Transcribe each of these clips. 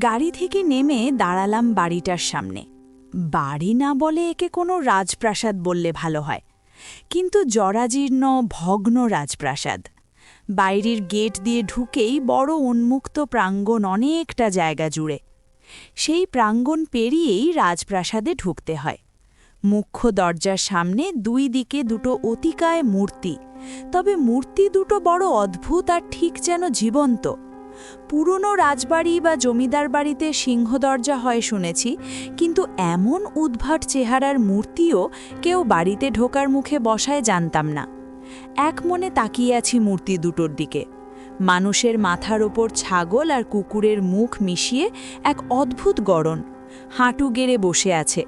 গাড়ি থেকে নেমে দাঁড়ালাম বাড়িটার সামনে। বাড়ি না বলে একে কোনো রাজপ্রাসাদ বললে ভালো হয়, কিন্তু জরাজীর্ণ ভগ্ন রাজপ্রাসাদ। বাইরের গেট দিয়ে ঢুকেই বড় উন্মুক্ত প্রাঙ্গণ অনেকটা জায়গা জুড়ে। সেই প্রাঙ্গণ পেরিয়েই রাজপ্রাসাদে ঢুকতে হয়। মুখ্য দরজার সামনে দুই দিকে দুটো অতিকায় মূর্তি, তবে মূর্তি দুটো বড় অদ্ভুত আর ঠিক যেন জীবন্ত। পুরনো রাজবাড়ি বা জমিদার বাড়িতে সিংহদরজা হয় শুনেছি, কিন্তু এমন উদ্ভট চেহারার মূর্তিও কেউ বাড়িতে ঢোকার মুখে বসায় জানতাম না। এক মনে তাকিয়ে আছি মূর্তি দুটোর দিকে। মানুষের মাথার ওপর ছাগল আর কুকুরের মুখ মিশিয়ে এক অদ্ভুত গড়ন, হাঁটু গেড়ে বসে আছে।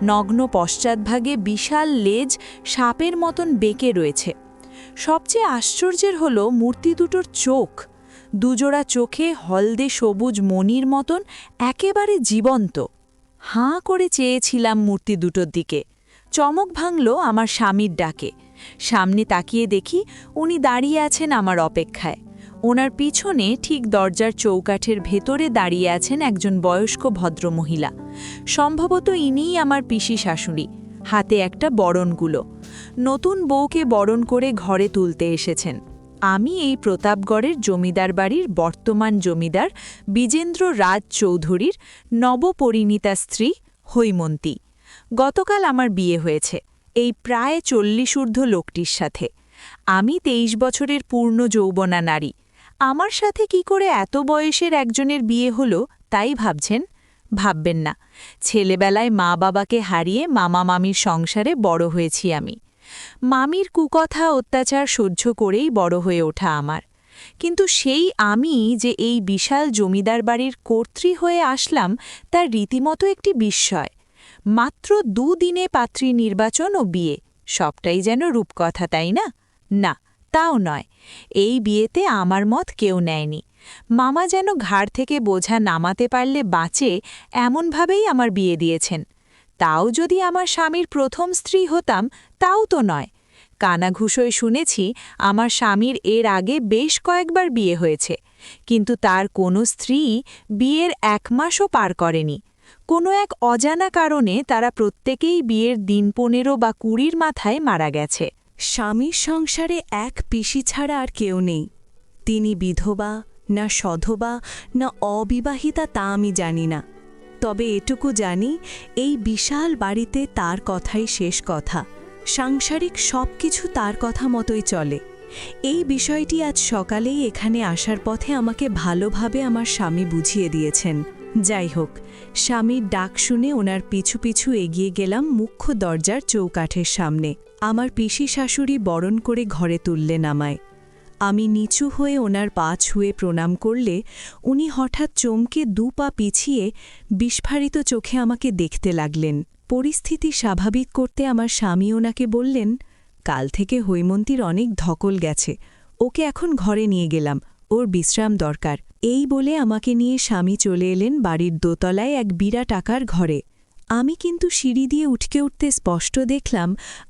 নগ্ন পশ্চাৎভাগে বিশাল লেজ সাপের মতন বেঁকে রয়েছে। সবচেয়ে আশ্চর্যের হলো মূর্তি দুটোর চোখ। দুজোড়া চোখে হলদে সবুজ মণির মতন একেবারে জীবন্ত। হাঁ করে চেয়েছিলাম মূর্তি দুটোর দিকে। চমক ভাঙল আমার স্বামীর ডাকে। সামনে তাকিয়ে দেখি উনি দাঁড়িয়ে আছেন আমার অপেক্ষায়। ওনার পিছনে ঠিক দরজার চৌকাঠের ভেতরে দাঁড়িয়ে আছেন একজন বয়স্ক ভদ্রমহিলা। সম্ভবত ইনিই আমার পিসি শাশুড়ি। হাতে একটা বরণগুলো। নতুন বউকে বরণ করে ঘরে তুলতে এসেছেন। আমি এই প্রতাপগড়ের জমিদার বাড়ির বর্তমান জমিদার বিজেন্দ্র রাজ চৌধুরীর নবপরিণীতা স্ত্রী হৈমন্তী। গতকাল আমার বিয়ে হয়েছে এই প্রায় 40 ঊর্ধ্ব লোকটির সাথে। আমি 23 বছরের পূর্ণ যৌবনা নারী। আমার সাথে কি করে এত বয়সের একজনের বিয়ে হলো তাই ভাবছেন? ভাববেন না। ছেলেবেলায় মা বাবাকে হারিয়ে মামা মামির সংসারে বড় হয়েছি আমি। মামির কুকথা অত্যাচার সহ্য করেই বড় হয়ে ওঠা আমার। কিন্তু সেই আমি যে এই বিশাল জমিদার বাড়ির কর্ত্রী হয়ে আসলাম তার রীতিমতো একটি বিস্ময়। মাত্র 2 দিনে পাত্রী নির্বাচন ও বিয়ে, সবটাই যেন রূপকথা, তাই না? না, তাও নয়। এই বিয়েতে আমার মত কেউ নেয়নি। মামা যেন ঘাড় থেকে বোঝা নামাতে পারলে বাঁচে এমনভাবেই আমার বিয়ে দিয়েছেন। তাও যদি আমার স্বামীর প্রথম স্ত্রী হতাম তাও তো নয়। কানাঘুষোয় শুনেছি আমার স্বামীর এর আগে বেশ কয়েকবার বিয়ে হয়েছে, কিন্তু তার কোনো স্ত্রী বিয়ের 1 মাসও পার করেনি। কোনো এক অজানা কারণে তারা প্রত্যেকেই বিয়ের দিন 15 বা 20 মাথায় মারা গেছে। স্বামীর সংসারে এক পিসি ছাড়া আর কেউ নেই। তিনি বিধবা না সধবা না অবিবাহিতা তা আমি জানি না, তবে এটুকু জানি এই বিশাল বাড়িতে তার কথাই শেষ কথা। সাংসারিক সব কিছু তার কথা মতোই চলে। এই বিষয়টি আজ সকালেই এখানে আসার পথে আমাকে ভালোভাবে আমার স্বামী বুঝিয়ে দিয়েছেন। যাই হোক, স্বামীর ডাক শুনে ওনার পিছু পিছু এগিয়ে গেলাম মুখ্য দরজার চৌকাঠের সামনে। আমার পিসি শাশুড়ি বরণ করে ঘরে তুললেন আমায়। আমি নিচু হয়ে ওনার পা ছুঁয়ে প্রণাম করলে উনি হঠাৎ চমকে 2 পা পিছিয়ে বিস্ফারিত চোখে আমাকে দেখতে লাগলেন। পরিস্থিতি স্বাভাবিক করতে আমার স্বামী ওনাকে বললেন, কাল থেকে হৈমন্তীর অনেক ধকল গেছে, ওকে এখন ঘরে নিয়ে গেলাম, ওর বিশ্রাম দরকার। এই বলে আমাকে নিয়ে স্বামী চলে এলেন বাড়ির দোতলায় এক বিরাট আকার ঘরে। আমি কিন্তু সিঁড়ি দিয়ে উঠতে স্পষ্ট দেখলাম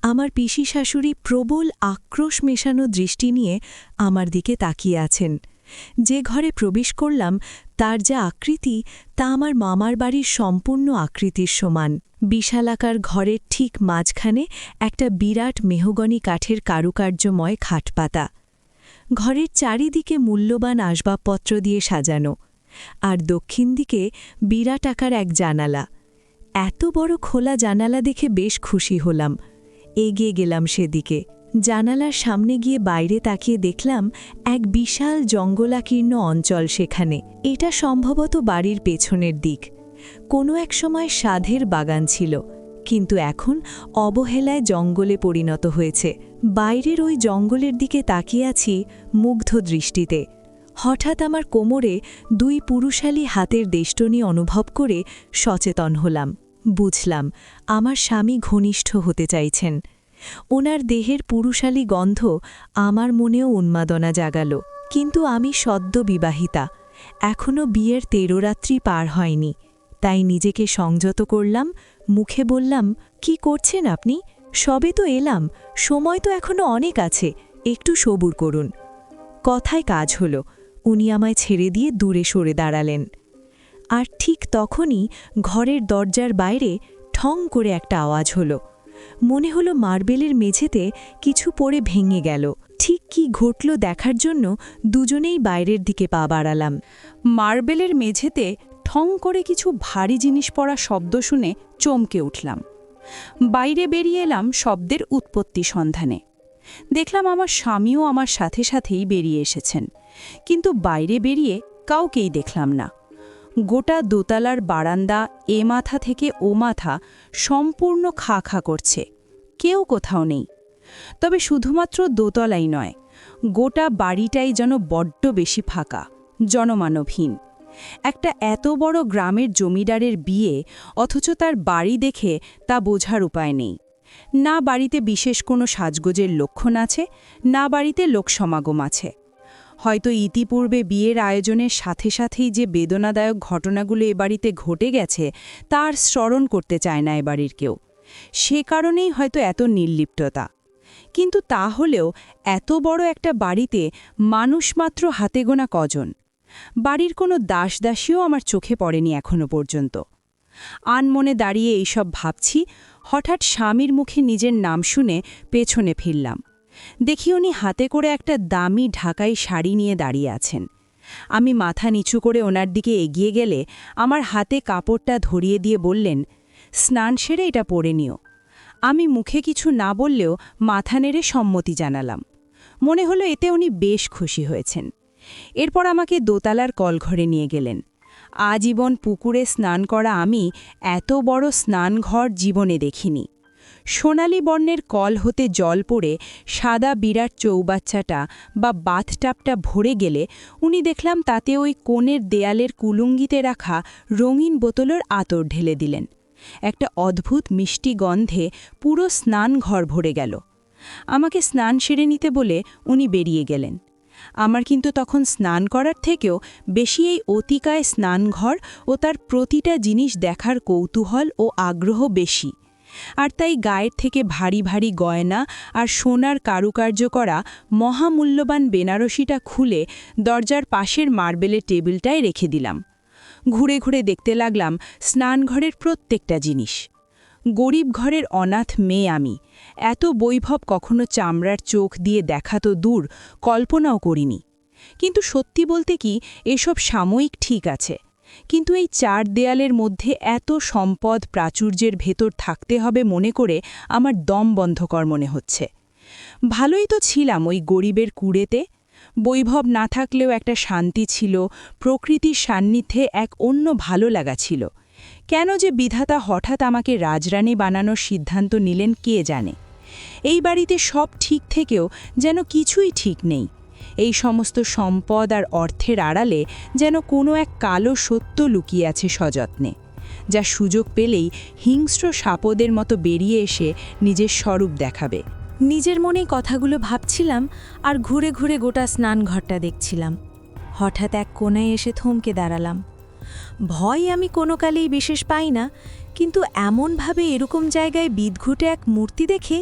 আমার পিসি শাশুড়ি প্রবল আক্রোশ মেশানো দৃষ্টি নিয়ে আমার দিকে তাকিয়ে আছেন। যে ঘরে প্রবেশ করলাম তার যা আকৃতি তা আমার মামার বাড়ির সম্পূর্ণ আকৃতির সমান। বিশালাকার ঘরের ঠিক মাঝখানে একটা বিরাট মেহগনি কাঠের কারুকার্যময় খাটপাতা। ঘরের চারিদিকে মূল্যবান আসবাবপত্র দিয়ে সাজানো, আর দক্ষিণ দিকে বিরাট আকার এক জানালা। এত বড় খোলা জানালা দেখে বেশ খুশি হলাম। এগিয়ে গেলাম সেদিকে। জানালার সামনে গিয়ে বাইরে তাকিয়ে দেখলাম এক বিশাল জঙ্গলাকীর্ণ অঞ্চল সেখানে। এটা সম্ভবত বাড়ির পেছনের দিক। কোনো এক সময় সাধের বাগান ছিল, কিন্তু এখন অবহেলায় জঙ্গলে পরিণত হয়েছে। বাইরের ওই জঙ্গলের দিকে তাকিয়ে আছি মুগ্ধ দৃষ্টিতে। হঠাৎ আমার কোমরে 2 পুরুষালী হাতের দেষ্টনী অনুভব করে সচেতন হলাম। বুঝলাম আমার স্বামী ঘনিষ্ঠ হতে চাইছেন। ওনার দেহের পুরুষালী গন্ধ আমার মনেও উন্মাদনা জাগাল। কিন্তু আমি সদ্য বিবাহিতা, এখনও বিয়ের 13 রাত্রি পার হয়নি। তাই নিজেকে সংযত করলাম, মুখে বললাম, কি করছেন আপনি? সবে তো এলাম, সময় তো এখনও অনেক আছে, একটু সবুর করুন। কথায় কাজ হলো, উনি আমায় ছেড়ে দিয়ে দূরে সরে দাঁড়ালেন। আর ঠিক তখনই ঘরের দরজার বাইরে ঠং করে একটা আওয়াজ হলো। মনে হলো মার্বেলের মেঝেতে কিছু পড়ে ভেঙে গেল। ঠিক কি ঘটল দেখার জন্য দুজনেই বাইরের দিকে পা বাড়ালাম। মার্বেলের মেঝেতে ঠং করে কিছু ভারী জিনিস পড়া শব্দ শুনে চমকে উঠলাম। বাইরে বেরিয়ে এলাম শব্দের উৎপত্তি সন্ধানে। দেখলাম আমার স্বামীও আমার সাথে সাথেই বেরিয়ে এসেছেন, কিন্তু বাইরে বেরিয়ে কাউকেই দেখলাম না। গোটা দোতলার বারান্দা এ মাথা থেকে ও মাথা সম্পূর্ণ খা খা করছে, কেউ কোথাও নেই। তবে শুধুমাত্র দোতলাই নয়, গোটা বাড়িটাই যেন বড্ড বেশি ফাঁকা, জনমানবহীন। একটা এত বড় গ্রামের জমিদারের বিয়ে, অথচ তার বাড়ি দেখে তা বোঝার উপায় নেই। না বাড়িতে বিশেষ কোনো সাজগোজের লক্ষণ আছে, না বাড়িতে লোকসমাগম আছে। হয়তো ইতিপূর্বে বিয়ের আয়োজনের সাথে সাথেই যে বেদনাদায়ক ঘটনাগুলো এ বাড়িতে ঘটে গেছে তার স্মরণ করতে চায় না এ বাড়ির কেউ। সে কারণেই হয়তো এত নির্লিপ্ততা। কিন্তু তা হলেও এত বড় একটা বাড়িতে মানুষ মাত্র হাতে গোনা কজন? বাড়ির কোনো দাসদাসীও আমার চোখে পড়েনি এখনো পর্যন্ত। আনমনে দাঁড়িয়ে এইসব ভাবছি, হঠাৎ স্বামীর মুখে নিজের নাম শুনে পেছনে ফিরলাম। দেখি উনি হাতে করে একটা দামি ঢাকাই শাড়ি নিয়ে দাঁড়িয়ে আছেন। আমি মাথা নিচু করে ওনার দিকে এগিয়ে গেলে আমার হাতে কাপড়টা ধরিয়ে দিয়ে বললেন, স্নান সেরে এটা পরে নিও। আমি মুখে কিছু না বললেও মাথা নেড়ে সম্মতি জানালাম। মনে হলো এতে উনি বেশ খুশি হয়েছেন। এরপর আমাকে দোতলার কলঘরে নিয়ে গেলেন। আজীবন পুকুরে স্নান করা আমি এত বড় স্নানঘর জীবনে দেখিনি। সোনালি বর্ণের কল হতে জল পড়ে সাদা বিরাট চৌবাচ্চাটা বা বাথটাবটা ভরে গেলে উনি দেখলাম তাতে ওই কোণের দেয়ালের কুলুঙ্গিতে রাখা রঙিন বোতলের আতর ঢেলে দিলেন। একটা অদ্ভুত মিষ্টি গন্ধে পুরো স্নানঘর ভরে গেল। আমাকে স্নান সেরে নিতে বলে উনি বেরিয়ে গেলেন। আমার কিন্তু তখন স্নান করার থেকেও বেশি এই অতিকায় স্নানঘর ও তার প্রতিটা জিনিস দেখার কৌতূহল ও আগ্রহ বেশি। আর তাই গায়ের থেকে ভারী ভারী গয়না আর সোনার কারুকার্য করা মহামূল্যবান বেনারসিটা খুলে দরজার পাশের মার্বেলের টেবিলটায় রেখে দিলাম। ঘুরে ঘুরে দেখতে লাগলাম স্নানঘরের প্রত্যেকটা জিনিস। গরিব ঘরের অনাথ মেয়ে আমি, এত বৈভব কখনো চামড়ার চোখ দিয়ে দেখা তো দূর, কল্পনাও করিনি। কিন্তু সত্যি বলতে কি, এসব সাময়িক ঠিক আছে, কিন্তু এই চার দেয়ালের মধ্যে এত সম্পদ প্রাচুর্যের ভেতর থাকতে হবে মনে করে আমার দম বন্ধকর মনে হচ্ছে। ভালোই তো ছিলাম ওই গরিবের কুড়েতে। বৈভব না থাকলেও একটা শান্তি ছিল, প্রকৃতির সান্নিধ্যে এক অন্য ভালো লাগা ছিল। কেন যে বিধাতা হঠাৎ আমাকে রাজরানী বানানোর সিদ্ধান্ত নিলেন কে জানে। এই বাড়িতে সব ঠিক থেকেও যেন কিছুই ঠিক নেই। এই সমস্ত সম্পদ আর অর্থের আড়ালে যেন কোনো এক কালো সত্য লুকিয়ে আছে সযত্নে, যা সুযোগ পেলেই হিংস্র সাপদের মতো বেরিয়ে এসে নিজের স্বরূপ দেখাবে। নিজের মনেই কথাগুলো ভাবছিলাম আর ঘুরে ঘুরে গোটা স্নানঘরটা দেখছিলাম। হঠাৎ এক কোণায় এসে থমকে দাঁড়ালাম। ভয় আমি কোনো কালেই বিশেষ পাই না, কিন্তু এমনভাবে এরকম জায়গায় বিদঘুটে এক মূর্তি দেখে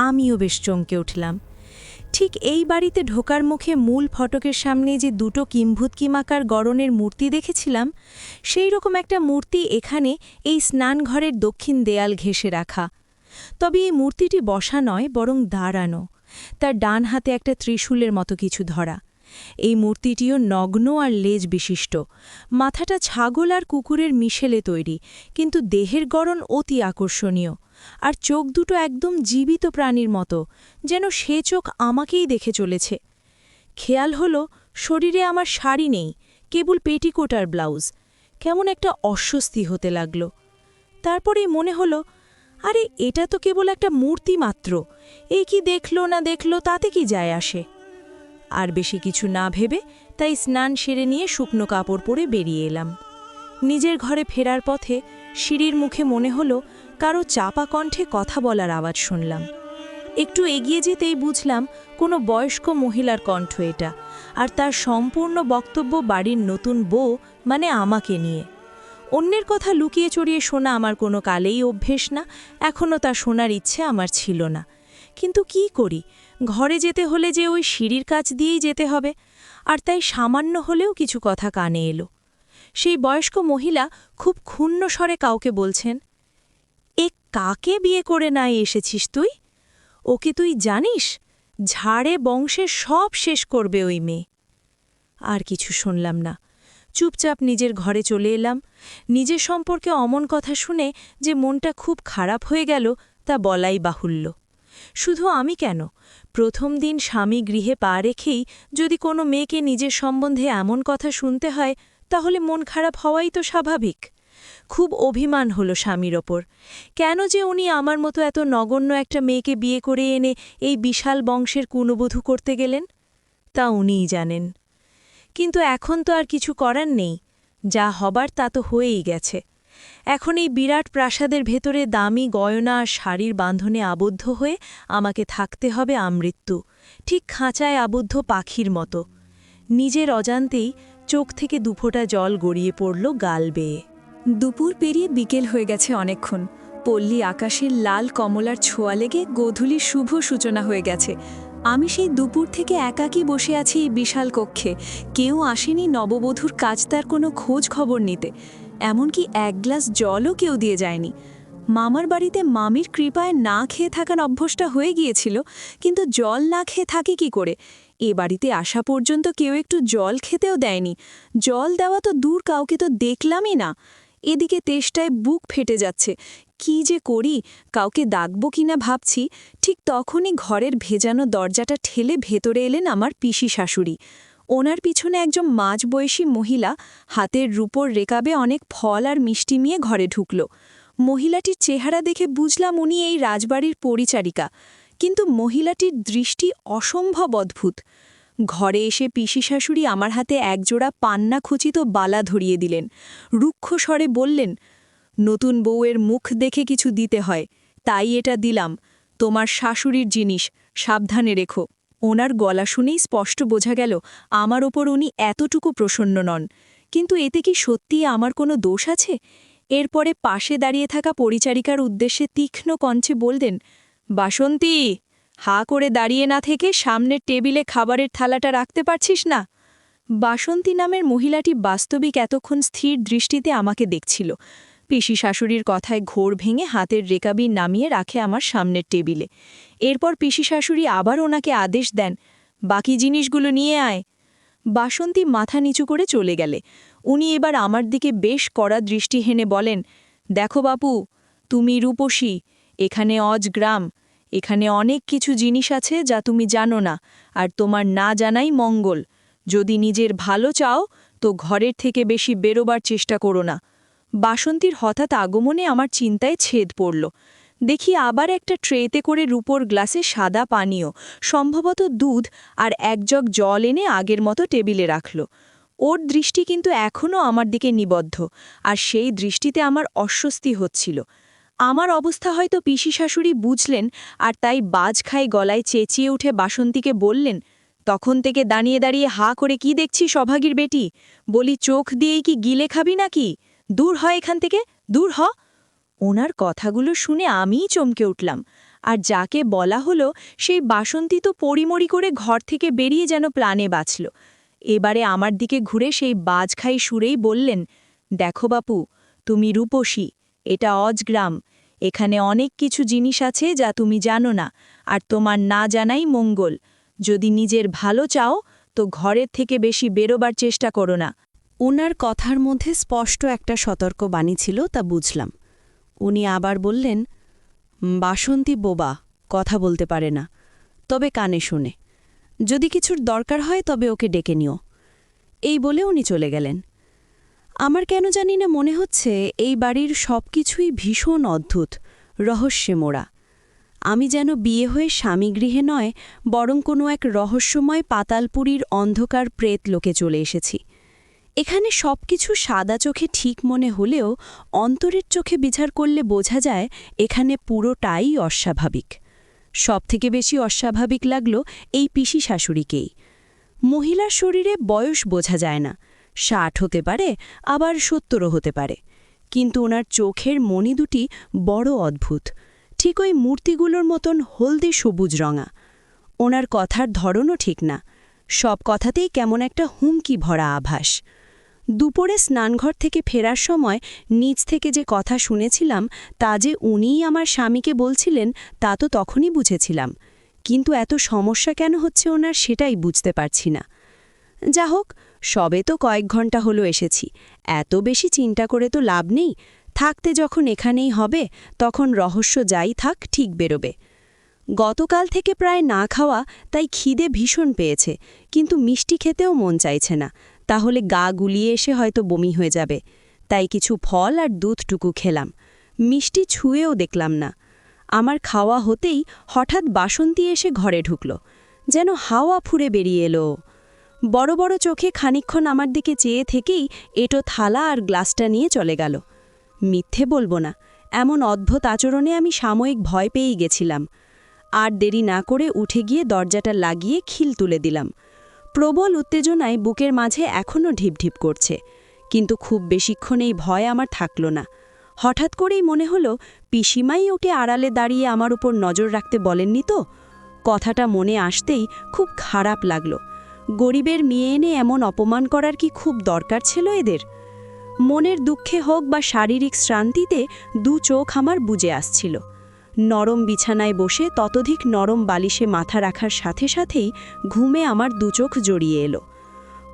আমিও বেশ চমকে উঠলাম। ঠিক এই বাড়িতে ঢোকার মুখে মূল ফটকের সামনে যে দুটো কিম্ভূতকিমাকার গড়নের মূর্তি দেখেছিলাম, সেই রকম একটা মূর্তি এখানে এই স্নানঘরের দক্ষিণ দেয়াল ঘেঁষে রাখা। তবে এই মূর্তিটি বসা নয়, বরং দাঁড়ানো, তার ডান হাতে একটা ত্রিশূলের মতো কিছু ধরা। এই মূর্তিটিও নগ্ন আর লেজ বিশিষ্ট, মাথাটা ছাগল আর কুকুরের মিশেলে তৈরি, কিন্তু দেহের গড়ন অতি আকর্ষণীয়। আর চোখ দুটো একদম জীবিত প্রাণীর মতো, যেন সে চোখ আমাকেই দেখে চলেছে। খেয়াল হলো শরীরে আমার শাড়ি নেই, কেবল পেটিকোট আর ব্লাউজ। কেমন একটা অস্বস্তি হতে লাগল। তারপরেই মনে হলো, আরে এটা তো কেবল একটা মূর্তি মাত্র, এই কি দেখলো না দেখলো তাতে কি যায় আসে। আর বেশি কিছু না ভেবে তাই স্নান সেরে নিয়ে শুকনো কাপড় পরে বেরিয়ে এলাম। নিজের ঘরে ফেরার পথে সিঁড়ির মুখে মনে হলো কারো চাপা কণ্ঠে কথা বলার আওয়াজ শুনলাম। একটু এগিয়ে যেতেই বুঝলাম কোনো বয়স্ক মহিলার কণ্ঠ এটা, আর তার সম্পূর্ণ বক্তব্য বাড়ির নতুন বউ মানে আমাকে নিয়ে। অন্যের কথা লুকিয়ে চড়িয়ে শোনা আমার কোনো কালেই অভ্যেস না, এখনও তা শোনার ইচ্ছে আমার ছিল না। কিন্তু কি করি, ঘরে যেতে হলে যে ওই সিঁড়ির কাছ দিয়েই যেতে হবে, আর তাই সামান্য হলেও কিছু কথা কানে এলো। সেই বয়স্ক মহিলা খুব ক্ষুণ্ণ স্বরে কাউকে বলছেন, এ কাকে বিয়ে করে নাই এসেছিস তুই? ওকে তুই জানিস? ঝাড়ে বংশের সব শেষ করবে ওই মেয়ে। আর কিছু শুনলাম না, চুপচাপ নিজের ঘরে চলে এলাম। নিজের সম্পর্কে অমন কথা শুনে যে মনটা খুব খারাপ হয়ে গেল তা বলাই বাহুল্য। শুধু আমি কেন, প্রথম দিন স্বামী গৃহে পা রেখেই যদি কোনো মেয়েকে নিজের সম্বন্ধে এমন কথা শুনতে হয়, তাহলে মন খারাপ হওয়াই তো স্বাভাবিক। খুব অভিমান হলো স্বামীর ওপর। কেন যে উনি আমার মতো এত নগণ্য একটা মেয়েকে বিয়ে করে এনে এই বিশাল বংশের কুনবধূ করতে গেলেন, তা উনিই জানেন। কিন্তু এখন তো আর কিছু করার নেই, যা হবার তা তো হয়েই গেছে। এখন এই বিরাট প্রাসাদের ভেতরে দামি গয়না আর শাড়ির বাঁধনে আবদ্ধ হয়ে আমাকে থাকতে হবে আমৃত্যু, ঠিক খাঁচায় আবদ্ধ পাখির মতো। নিজের অজান্তেই চোখ থেকে দুফোঁটা জল গড়িয়ে পড়ল গাল বেয়ে। দুপুর পেরিয়ে বিকেল হয়ে গেছে অনেকক্ষণ। পল্লী আকাশের লাল কমলার ছোঁয়া লেগে গোধূলির শুভ সূচনা হয়ে গেছে। আমি সেই দুপুর থেকে একাকী বসে আছি এই বিশাল কক্ষে। কেউ আসেনি নববধূর কাজ তার কোনো খোঁজ খবর নিতে, এমনকি এক গ্লাস জলও কেউ দিয়ে যায়নি। মামার বাড়িতে মামির কৃপায় না খেয়ে থাকার অভ্যসটা হয়ে গিয়েছিল, কিন্তু জল না খেয়ে থাকে কি করে? এ বাড়িতে আসা পর্যন্ত কেউ একটু জল খেতেও দেয়নি। জল দেওয়া তো দূর, কাউকে তো দেখলামই না। এদিকে তেষ্টায় বুক ফেটে যাচ্ছে। কি যে করি, কাউকে ডাকবো কিনা ভাবছি, ঠিক তখনই ঘরের ভেজানো দরজাটা ঠেলে ভেতরে এলেন আমার পিসি শাশুড়ি। ওনার পিছনে একজন মাঝবয়সী মহিলা হাতের রূপোর রেকাবে অনেক ফল আর মিষ্টি নিয়ে ঘরে ঢুকল। মহিলাটির চেহারা দেখে বুঝলাম উনি এই রাজবাড়ির পরিচারিকা, কিন্তু মহিলাটির দৃষ্টি অসম্ভব অদ্ভুত। ঘরে এসে পিসি শাশুড়ি আমার হাতে একজোড়া পান্না খচিত বালা ধরিয়ে দিলেন। রুক্ষ স্বরে বললেন, নতুন বউয়ের মুখ দেখে কিছু দিতে হয়, তাই এটা দিলাম। তোমার শাশুড়ির জিনিস, সাবধানে রেখো। ওনার গলা শুনেই স্পষ্ট বোঝা গেল আমার ওপর উনি এতটুকু প্রসন্ন নন। কিন্তু এতে কি সত্যিই আমার কোনো দোষ আছে? এরপরে পাশে দাঁড়িয়ে থাকা পরিচারিকার উদ্দেশ্যে তীক্ষ্ণ কণ্ঠে বললেন, বাসন্তী, হা করে দাঁড়িয়ে না থেকে সামনের টেবিলে খাবারের থালাটা রাখতে পারছিস না? বাসন্তী নামের মহিলাটি বাস্তবিক এতক্ষণ স্থির দৃষ্টিতে আমাকে দেখছিল। পিসি শাশুড়ির কথায় ঘোর ভেঙে হাতের রেকাবি নামিয়ে রাখে আমার সামনের টেবিলে। এরপর পিসি শাশুড়ি আবার ওনাকে আদেশ দেন, বাকি জিনিসগুলো নিয়ে আয়। বাসন্তী মাথা নিচু করে চলে গেলে উনি এবার আমার দিকে বেশ কড়া দৃষ্টি হেনে বলেন, দেখো বাপু, তুমি রূপসী, এখানে অজগ্রাম, এখানে অনেক কিছু জিনিস আছে যা তুমি জানো না, আর তোমার না জানাই মঙ্গল। যদি নিজের ভালো চাও তো ঘরের থেকে বেশি বেরোবার চেষ্টা করো না। বাসন্তীর হঠাৎ আগমনে আমার চিন্তায় ছেদ পড়ল। দেখি আবার একটা ট্রেতে করে রূপোর গ্লাসে সাদা পানীয়, সম্ভবত দুধ আর এক জগ জল এনে আগের মতো টেবিলে রাখল। ওর দৃষ্টি কিন্তু এখনও আমার দিকে নিবদ্ধ, আর সেই দৃষ্টিতে আমার অস্বস্তি হচ্ছিল। আমার অবস্থা হয়তো পিসি শাশুড়ি বুঝলেন, আর তাই বাজ খাই গলায় চেঁচিয়ে উঠে বাসন্তীকে বললেন, তখন থেকে দাঁড়িয়ে দাঁড়িয়ে হা করে কি দেখছি সভাগীর বেটি? বলি চোখ দিয়েই কি গিলে খাবি নাকি? দূর হয় এখান থেকে, দূর হ। ওনার কথাগুলো শুনে আমিই চমকে উঠলাম, আর যাকে বলা হলো সেই বাসন্তী তো পরিমরি করে ঘর থেকে বেরিয়ে যেন প্রাণে বাঁচল। এবারে আমার দিকে ঘুরে সেই বাজখাই সুরেই বললেন, দেখো বাপু, তুমি রূপসী, এটা অজগ্রাম, এখানে অনেক কিছু জিনিস আছে যা তুমি জানো না, আর তোমার না জানাই মঙ্গল। যদি নিজের ভালো চাও তো ঘরের থেকে বেশি বেরোবার চেষ্টা করো না। ওনার কথার মধ্যে স্পষ্ট একটা সতর্ক বাণী ছিল, তা বুঝলাম। উনি আবার বললেন, বাসন্তী বোবা, কথা বলতে পারে না, তবে কানে শুনে। যদি কিছুর দরকার হয় তবে ওকে ডেকে নিও। এই বলে উনি চলে গেলেন। আমার কেন জানি না মনে হচ্ছে এই বাড়ির সব কিছুই ভীষণ অদ্ভুত, রহস্যে মোড়া। আমি যেন বিয়ে হয়ে স্বামীগৃহে নয়, বরং কোনো এক রহস্যময় পাতালপুরীর অন্ধকার প্রেত লোকে চলে এসেছি। এখানে সব কিছু সাদা চোখে ঠিক মনে হলেও অন্তরের চোখে বিচার করলে বোঝা যায় এখানে পুরোটাই অস্বাভাবিক। সবথেকে বেশি অস্বাভাবিক লাগল এই পিসি শাশুড়িকেই। মহিলার শরীরে বয়স বোঝা যায় না, 60 হতে পারে, আবার 70ও হতে পারে, কিন্তু ওনার চোখের মণি দুটি বড় অদ্ভুত, ঠিক ওই মূর্তিগুলোর মতন হলদে সবুজ রঙা। ওনার কথার ধরনও ঠিক না, সব কথাতেই কেমন একটা হুমকি ভরা আভাস। দুপুরে স্নানঘর থেকে ফেরার সময় নিচ থেকে যে কথা শুনেছিলাম তা যে উনিই আমার স্বামীকে বলছিলেন তা তো তখনই বুঝেছিলাম, কিন্তু এত সমস্যা কেন হচ্ছে ওনার সেটাই বুঝতে পারছি না। যা হোক, সবে তো কয়েক ঘন্টা হলো এসেছি, এত বেশি চিন্তা করে তো লাভ নেই। থাকতে যখন এখানেই হবে তখন রহস্য যাই থাক ঠিক বেরোবে। গতকাল থেকে প্রায় না খাওয়া, তাই খিদে ভীষণ পেয়েছে, কিন্তু মিষ্টি খেতেও মন চাইছে না, তাহলে গা গুলিয়ে এসে হয়তো বমি হয়ে যাবে। তাই কিছু ফল আর দুধটুকু খেলাম, মিষ্টি ছুঁয়েও দেখলাম না। আমার খাওয়া হতেই হঠাৎ বাসন্তী এসে ঘরে ঢুকল, যেন হাওয়া ফুঁড়ে বেরিয়ে এলো। বড় বড় চোখে খানিকক্ষণ আমার দিকে চেয়ে থেকেই এটো থালা আর গ্লাসটা নিয়ে চলে গেল। মিথ্যে বলবো না, এমন অদ্ভুত আচরণে আমি সাময়িক ভয় পেয়েই গেছিলাম। আর দেরি না করে উঠে গিয়ে দরজাটা লাগিয়ে খিল তুলে দিলাম। প্রবল উত্তেজনায় বুকের মাঝে এখনও ঢিপঢিপ করছে, কিন্তু খুব বেশিক্ষণ এই ভয় আমার থাকল না। হঠাৎ করেই মনে হলো পিসিমাই ওকে আড়ালে দাঁড়িয়ে আমার উপর নজর রাখতে বলেননি তো। কথাটা মনে আসতেই খুব খারাপ লাগলো। গরিবের মেয়ে এনে এমন অপমান করার কি খুব দরকার ছিল এদের? মনের দুঃখে হোক বা শারীরিক শ্রান্তিতে দু চোখ আমার বুজে আসছিল। নরম বিছানায় বসে ততোধিক নরম বালিশে মাথা রাখার সাথে সাথেই ঘুমে আমার দু চোখ জড়িয়ে এলো।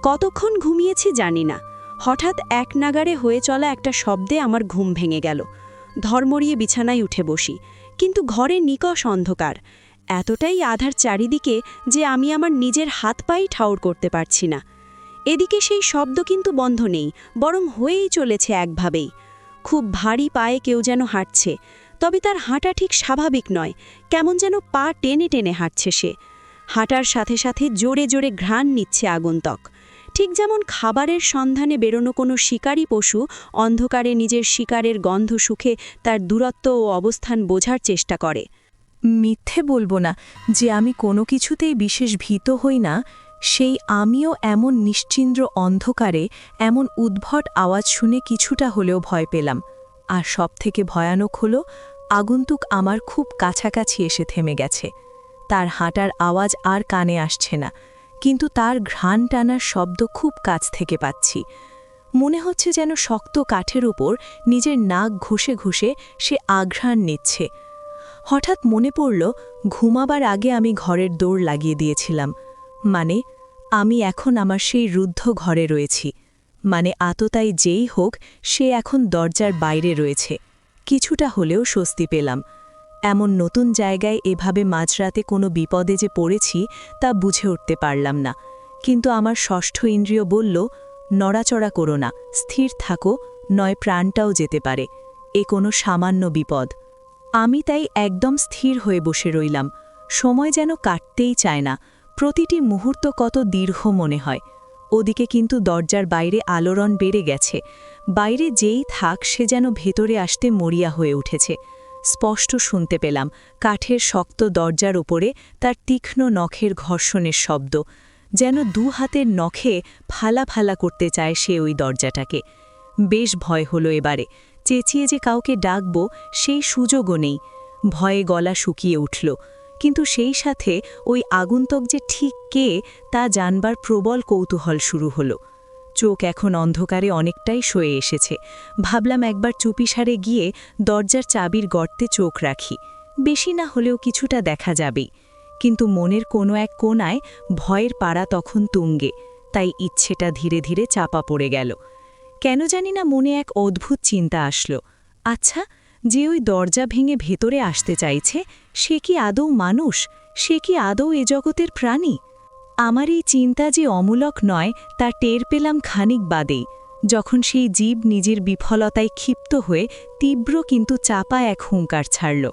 কতক্ষণ ঘুমিয়েছি জানি না, হঠাৎ এক নাগাড়ে হয়ে চলা একটা শব্দে আমার ঘুম ভেঙে গেল। ধর্মরিয়ে বিছানায় উঠে বসি, কিন্তু ঘরে নিকষ অন্ধকার, এতটাই আধার চারিদিকে যে আমি আমার নিজের হাত পাই ঠাউর করতে পারছি না। এদিকে সেই শব্দ কিন্তু বন্ধ নেই, বরং হয়েই চলেছে একভাবেই। খুব ভারী পায়ে কেউ যেন হাঁটছে, তবে তার হাঁটা ঠিক স্বাভাবিক নয়, কেমন যেন পা টেনে টেনে হাঁটছে সে। হাঁটার সাথে সাথে জোরে জোরে ঘ্রাণ নিচ্ছে আগন্তুক, ঠিক যেমন খাবারের সন্ধানে বেরোনো কোনো শিকারী পশু অন্ধকারে নিজের শিকারের গন্ধ শুকে তার দূরত্ব ও অবস্থান বোঝার চেষ্টা করে। মিথ্যে বলবো না যে আমি কোনো কিছুতেই বিশেষ ভীত হই না। সেই আমিও এমন নিশ্চিন্দ্র অন্ধকারে এমন উদ্ভট আওয়াজ শুনে কিছুটা হলেও ভয় পেলাম। আর সবথেকে ভয়ানক হলো আগন্তুক আমার খুব কাছাকাছি এসে থেমে গেছে। তার হাঁটার আওয়াজ আর কানে আসছে না, কিন্তু তার ঘ্রাণ টানার শব্দ খুব কাছ থেকে পাচ্ছি। মনে হচ্ছে যেন শক্ত কাঠের উপর নিজের নাক ঘষে ঘষে সে আঘ্রাণ নিচ্ছে। হঠাৎ মনে পড়ল ঘুমাবার আগে আমি ঘরের দৌড় লাগিয়ে দিয়েছিলাম, মানে আমি এখন আমার সেই রুদ্ধ ঘরে রয়েছি, মানে আততাই যেই হোক সে এখন দরজার বাইরে রয়েছে। কিছুটা হলেও স্বস্তি পেলাম। এমন নতুন জায়গায় এভাবে মাঝরাতে কোনো বিপদে যে পড়েছি তা বুঝে উঠতে পারলাম না, কিন্তু আমার ষষ্ঠ ইন্দ্রিয় বলল, নড়াচড়া করো না, স্থির থাকো, নয় প্রাণটাও যেতে পারে, এ কোনো সামান্য বিপদ। আমি তাই একদম স্থির হয়ে বসে রইলাম। সময় যেন কাটতেই চায় না, প্রতিটি মুহূর্ত কত দীর্ঘ মনে হয়। ওদিকে কিন্তু দরজার বাইরে আলোড়ন বেড়ে গেছে। বাইরে যেই থাক সে যেন ভেতরে আসতে মরিয়া হয়ে উঠেছে। স্পষ্ট শুনতে পেলাম কাঠের শক্ত দরজার ওপরে তার তীক্ষ্ণ নখের ঘর্ষণের শব্দ, যেন দু হাতের নখে ফালা ফালা করতে চায় সে ওই দরজাটাকে। বেশ ভয় হলো এবারে, চেঁচিয়ে যে কাউকে ডাকব সেই সুযোগও নেই। ভয়ে গলা শুকিয়ে উঠল, কিন্তু সেই সাথে ওই আগন্তুক যে ঠিক কে তা জানবার প্রবল কৌতূহল শুরু হলো। চোখ এখন অন্ধকারে অনেকটাই সয়ে এসেছে। ভাবলাম একবার চুপিসারে গিয়ে দরজার চাবির গর্তে চোখ রাখি, বেশি না হলেও কিছুটা দেখা যাবেই। কিন্তু মনের কোনো এক কোণায় ভয়ের পাড়া তখন তুঙ্গে, তাই ইচ্ছেটা ধীরে ধীরে চাপা পড়ে গেল। কেন জানি না মনে এক অদ্ভুত চিন্তা আসলো, আচ্ছা, যে ওই দরজা ভেঙে ভেতরে আসতে চাইছে সে কি আদৌ মানুষ, সে কি আদৌ এ জগতের প্রাণী? আমার এই চিন্তা যে অমূলক নয় তা টের পেলাম খানিক বাদেই, যখন সেই জীব নিজের বিফলতায় ক্ষিপ্ত হয়ে তীব্র কিন্তু চাপা এক হুঙ্কার ছাড়ল।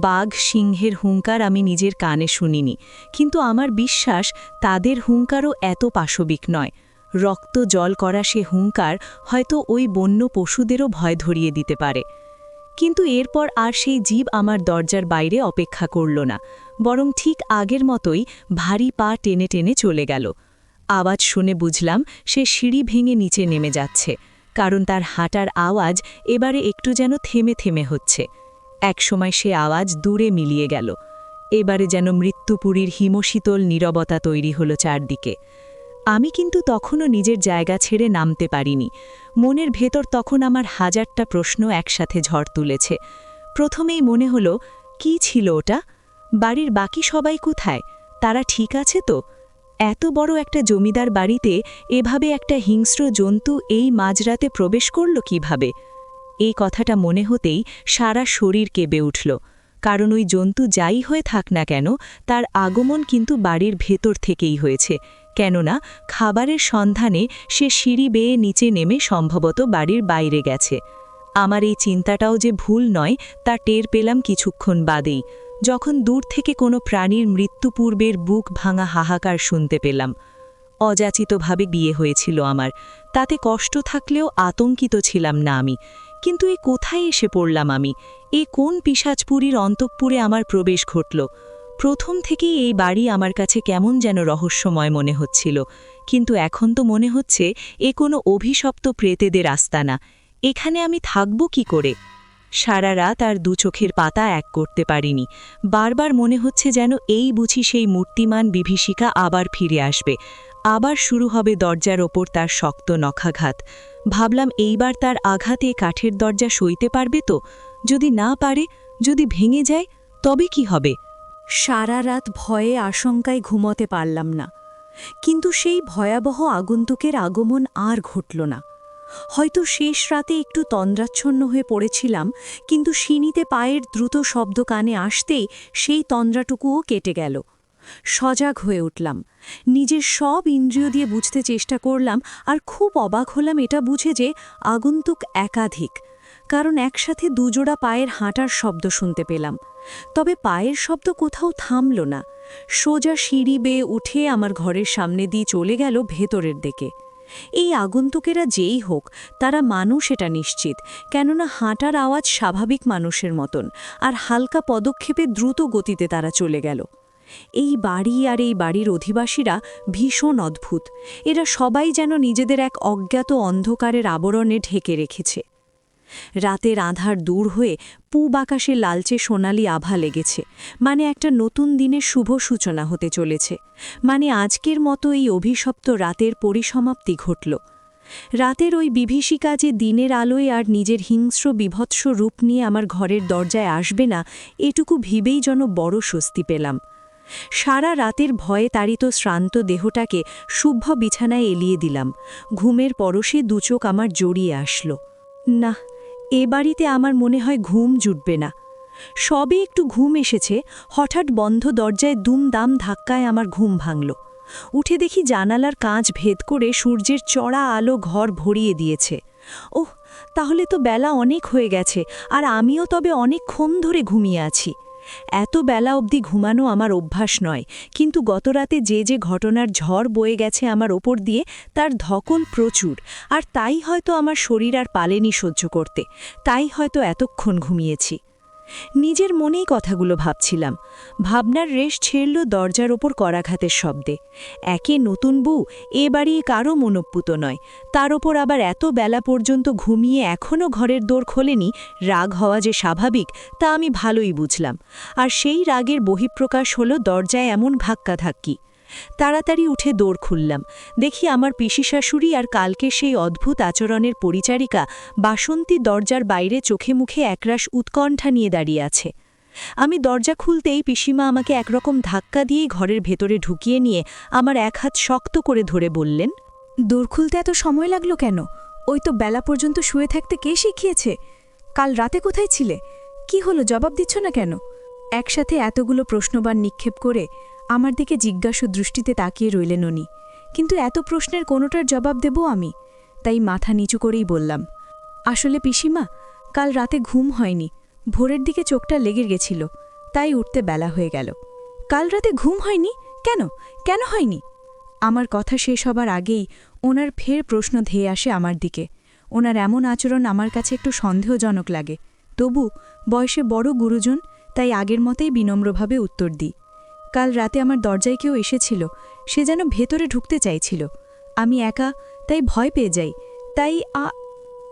বাঘ সিংহের হুঙ্কার আমি নিজের কানে শুনিনি, কিন্তু আমার বিশ্বাস তাদের হুঙ্কারও এত পাশবিক নয়। রক্ত জল করা সে হুঙ্কার হয়তো ওই বন্য পশুদেরও ভয় ধরিয়ে দিতে পারে। কিন্তু এরপর আর সেই জীব আমার দরজার বাইরে অপেক্ষা করল না, বরং ঠিক আগের মতোই ভারী পা টেনে টেনে চলে গেল। আওয়াজ শুনে বুঝলাম সে সিঁড়ি ভেঙে নিচে নেমে যাচ্ছে, কারণ তার হাঁটার আওয়াজ এবারে একটু যেন থেমে থেমে হচ্ছে। একসময় সে আওয়াজ দূরে মিলিয়ে গেল। এবারে যেন মৃত্যুপুরীর হিমশীতল নীরবতা তৈরি হলো চারদিকে। আমি কিন্তু তখনও নিজের জায়গা ছেড়ে নামতে পারিনি। মনের ভেতর তখন আমার হাজারটা প্রশ্ন একসাথে ঝড় তুলেছে। প্রথমেই মনে হলো, কি ছিল ওটা? বাড়ির বাকি সবাই কোথায়? তারা ঠিক আছে তো? এত বড় একটা জমিদার বাড়িতে এভাবে একটা হিংস্র জন্তু এই মাঝরাতে প্রবেশ করল কিভাবে? এই কথাটা মনে হতেই সারা শরীর কেঁপে উঠল, কারণ ওই জন্তু যাই হয়ে থাক না কেন, তার আগমন কিন্তু বাড়ির ভেতর থেকেই হয়েছে। কেননা খাবারের সন্ধানে সে সিঁড়ি বেয়ে নিচে নেমে সম্ভবত বাড়ির বাইরে গেছে। আমার এই চিন্তাটাও যে ভুল নয় তা টের পেলাম কিছুক্ষণ বাদেই, যখন দূর থেকে কোনো প্রাণীর মৃত্যুপূর্বের বুক ভাঙা হাহাকার শুনতে পেলাম। অযাচিতভাবে বিয়ে হয়েছিল আমার, তাতে কষ্ট থাকলেও আতঙ্কিত ছিলাম না আমি। কিন্তু এই কোথায় এসে পড়লাম আমি? এই কোন পিশাচপুরীর অন্তঃপুরে আমার প্রবেশ ঘটল? প্রথম থেকেই এই বাড়ি আমার কাছে কেমন যেন রহস্যময় মনে হচ্ছিল, কিন্তু এখন তো মনে হচ্ছে এ কোনো অভিশপ্ত প্রেতেদের আস্তানা। এখানে আমি থাকব কি করে? সারা রাত আর দু চোখের পাতা এক করতে পারিনি। বারবার মনে হচ্ছে যেন এই বুঝি সেই মূর্তিমান বিভীষিকা আবার ফিরে আসবে, আবার শুরু হবে দরজার ওপর তার শক্ত নখাঘাত। ভাবলাম এইবার তার আঘাতে কাঠের দরজা সইতে পারবে তো? যদি না পারে, যদি ভেঙে যায়, তবে কি হবে? সারা রাত ভয়ে আশঙ্কায় ঘুমোতে পারলাম না, কিন্তু সেই ভয়াবহ আগন্তুকের আগমন আর ঘটল না। হয়তো শেষ রাতে একটু তন্দ্রাচ্ছন্ন হয়ে পড়েছিলাম, কিন্তু সিঁড়িতে পায়ের দ্রুত শব্দ কানে আসতেই সেই তন্দ্রাটুকুও কেটে গেল। সজাগ হয়ে উঠলাম, নিজের সব ইন্দ্রিয় দিয়ে বুঝতে চেষ্টা করলাম, আর খুব অবাক হলাম এটা বুঝে যে আগন্তুক একাধিক, কারণ একসাথে দুজোড়া পায়ের হাঁটার শব্দ শুনতে পেলাম। তবে পায়ের শব্দ কোথাও থামল না, সোজা সিঁড়ি বেয়ে উঠে আমার ঘরের সামনে দিয়ে চলে গেল ভেতরের দিকে। এই আগন্তুকেরা যেই হোক, তারা মানুষ এটা নিশ্চিত, কেননা হাঁটার আওয়াজ স্বাভাবিক মানুষের মতন, আর হালকা পদক্ষেপে দ্রুত গতিতে তারা চলে গেল। এই বাড়ি আর এই বাড়ির অধিবাসীরা ভীষণ অদ্ভুত। এরা সবাই যেন নিজেদের এক অজ্ঞাত অন্ধকারের আবরণে ঢেকে রেখেছে। রাতের আঁধার দূর হয়ে পূব আকাশে লালচে সোনালি আভা লেগেছে, মানে একটা নতুন দিনের শুভ সূচনা হতে চলেছে, মানে আজকের মতো এই অভিশপ্ত রাতের পরিসমাপ্তি ঘটল। রাতের ওই বিভীষিকা যে দিনের আলোয় আর নিজের হিংস্র বিভৎস রূপ নিয়ে আমার ঘরের দরজায় আসবে না, এটুকু ভেবেই যেন বড় স্বস্তি পেলাম। সারা রাতের ভয়ে তাড়িত শ্রান্ত দেহটাকে শুভ বিছানায় এলিয়ে দিলাম। ঘুমের পরশে দুচোখ আমার জড়িয়ে আসলো। না, এ বাড়িতে আমার মনে হয় ঘুম জুটবে না। সবে একটু ঘুম এসেছে, হঠাৎ বন্ধ দরজায় দুমদাম ধাক্কায় আমার ঘুম ভাঙল। উঠে দেখি জানালার কাঁচ ভেদ করে সূর্যের চড়া আলো ঘর ভরিয়ে দিয়েছে। ওহ, তাহলে তো বেলা অনেক হয়ে গেছে, আর আমিও তবে অনেকক্ষণ ধরে ঘুমিয়ে আছি। এত বেলা অবধি ঘুমানো আমার অভ্যাস নয়, কিন্তু গতরাতে যে ঘটনার ঝড় বয়ে গেছে আমার ওপর দিয়ে, তার ধকল প্রচুর, আর তাই হয়তো আমার শরীর আর পালেনি সহ্য করতে, তাই হয়তো এতক্ষণ ঘুমিয়েছি। নিজের মনেই কথাগুলো ভাবছিলাম। ভাবনার রেশ ছেড়ল দরজার ওপর করাঘাতের শব্দে। একে নতুন বউ, এ বাড়ি কারও মনপ্পুত নয়, তার ওপর আবার এত বেলা পর্যন্ত ঘুমিয়ে এখনও ঘরের দোর খোলেনি। রাগ হওয়া যে স্বাভাবিক তা আমি ভালোই বুঝলাম, আর সেই রাগের বহিঃপ্রকাশ হল দরজায় এমন ধাক্কাধাক্কি। তাড়াতাড়ি উঠে দৌড় খুললাম। দেখি আমার পিসি শাশুড়ি আর কালকে সেই অদ্ভুত আচরণের পরিচারিকা বাসন্তী দরজার বাইরে চোখে মুখে একরাশ উৎকণ্ঠা নিয়ে দাঁড়িয়ে আছে। আমি দরজা খুলতেই পিসিমা আমাকে একরকম ধাক্কা দিয়েই ঘরের ভেতরে ঢুকিয়ে নিয়ে আমার এক হাত শক্ত করে ধরে বললেন, দোর খুলতে এত সময় লাগলো কেন? ওই তো বেলা পর্যন্ত শুয়ে থাকতে কে শিখিয়েছে? কাল রাতে কোথায় ছিলে? কি হলো, জবাব দিচ্ছ না কেন? একসাথে এতগুলো প্রশ্নবার নিক্ষেপ করে আমার দিকে জিজ্ঞাসু দৃষ্টিতে তাকিয়ে রইলেন উনি। কিন্তু এত প্রশ্নের কোনোটার জবাব দেব আমি? তাই মাথা নিচু করেই বললাম, আসলে পিসিমা, কাল রাতে ঘুম হয়নি, ভোরের দিকে চোখটা লেগে গেছিল, তাই উঠতে বেলা হয়ে গেল। কাল রাতে ঘুম হয়নি? কেন কেন হয়নি? আমার কথা শেষ হবার আগেই ওনার ফের প্রশ্ন ধেয়ে আসে আমার দিকে। ওনার এমন আচরণ আমার কাছে একটু সন্দেহজনক লাগে, তবু বয়সে বড় গুরুজন, তাই আগের মতেই বিনম্রভাবে উত্তর দিই। কাল রাতে আমার দরজায় কেউ এসেছিল, সে যেন ভেতরে ঢুকতে চাইছিল। আমি একা, তাই ভয় পেয়ে যাই, তাই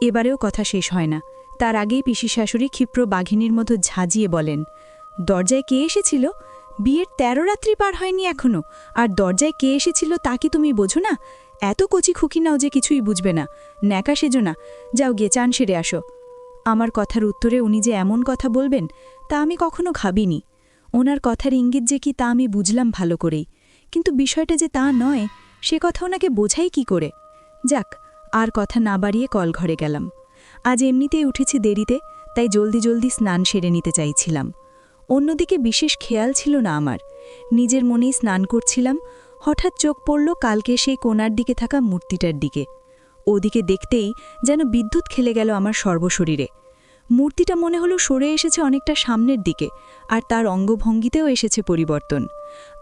এবারেও কথা শেষ হয় না, তার আগেই পিসি শাশুড়ি ক্ষিপ্র বাঘিনীর মতো ঝাঁজিয়ে বলেন, দরজায় কে এসেছিল? বিয়ের ১৩ রাত্রি পার হয়নি এখনো, আর দরজায় কে এসেছিল তা কি তুমি বোঝো না? এত কচি খুকি নাও যে কিছুই বুঝবে না, ন্যাকা সেজো না, যাও গিয়ে চান সেরে আসো। আমার কথার উত্তরে উনি যে এমন কথা বলবেন তা আমি কখনো ভাবিনি। ওনার কথার ইঙ্গিত যে কি তা আমি বুঝলাম ভালো করেই, কিন্তু বিষয়টা যে তা নয় সে কথা ওনাকে বোঝাই কি করে। যাক, আর কথা না বাড়িয়ে কলঘরে গেলাম। আজ এমনিতেই উঠেছি দেরিতে, তাই জলদি জলদি স্নান সেরে নিতে চাইছিলাম। অন্যদিকে বিশেষ খেয়াল ছিল না আমার, নিজের মনেই স্নান করছিলাম। হঠাৎ চোখ পড়ল কালকে সেই কোণার দিকে থাকা মূর্তিটার দিকে। ওদিকে দেখতেই যেন বিদ্যুৎ খেলে গেল আমার সর্বশরীরে। মূর্তিটা মনে হলো সরে এসেছে অনেকটা সামনের দিকে, আর তার অঙ্গভঙ্গিতেও এসেছে পরিবর্তন।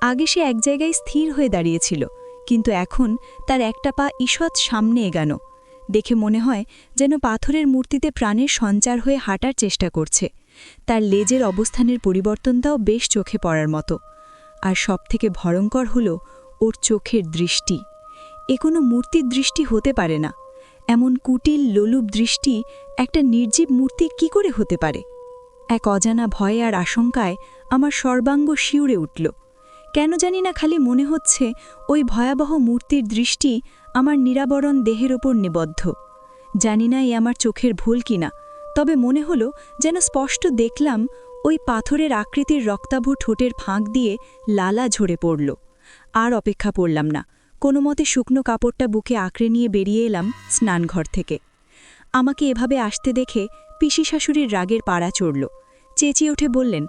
আগে সে এক জায়গায় স্থির হয়ে দাঁড়িয়েছিল, কিন্তু এখন তার একটা পা ঈষৎ সামনে এগানো। দেখে মনে হয় যেন পাথরের মূর্তিতে প্রাণের সঞ্চার হয়ে হাঁটার চেষ্টা করছে। তার লেজের অবস্থানের পরিবর্তনটাও বেশ চোখে পড়ার মতো। আর সবথেকে ভয়ঙ্কর হল ওর চোখের দৃষ্টি। এ কোনো মূর্তির দৃষ্টি হতে পারে না। এমন কুটিল লোলুপ দৃষ্টি একটা নির্জীব মূর্তির কি করে হতে পারে? এক অজানা ভয়ে আর আশঙ্কায় আমার সর্বাঙ্গ শিউরে উঠল। কেন জানি না খালি মনে হচ্ছে ওই ভয়াবহ মূর্তির দৃষ্টি আমার নিরাবরণ দেহের ওপর নিবদ্ধ। জানি না এ আমার চোখের ভুল কিনা, তবে মনে হলো যেন স্পষ্ট দেখলাম ওই পাথরের আকৃতির রক্তাভ ঠোঁটের ফাঁক দিয়ে লালা ঝরে পড়ল। আর অপেক্ষা করলাম না, কোনোমতে শুকনো কাপড়টা বুকে আঁকড়ে নিয়ে বেরিয়ে এলাম স্নানঘর থেকে। আমাকে এভাবে আসতে দেখে পিসি শাশুড়ির রাগের পাড়া চড়ল। চেঁচিয়ে উঠে বললেন,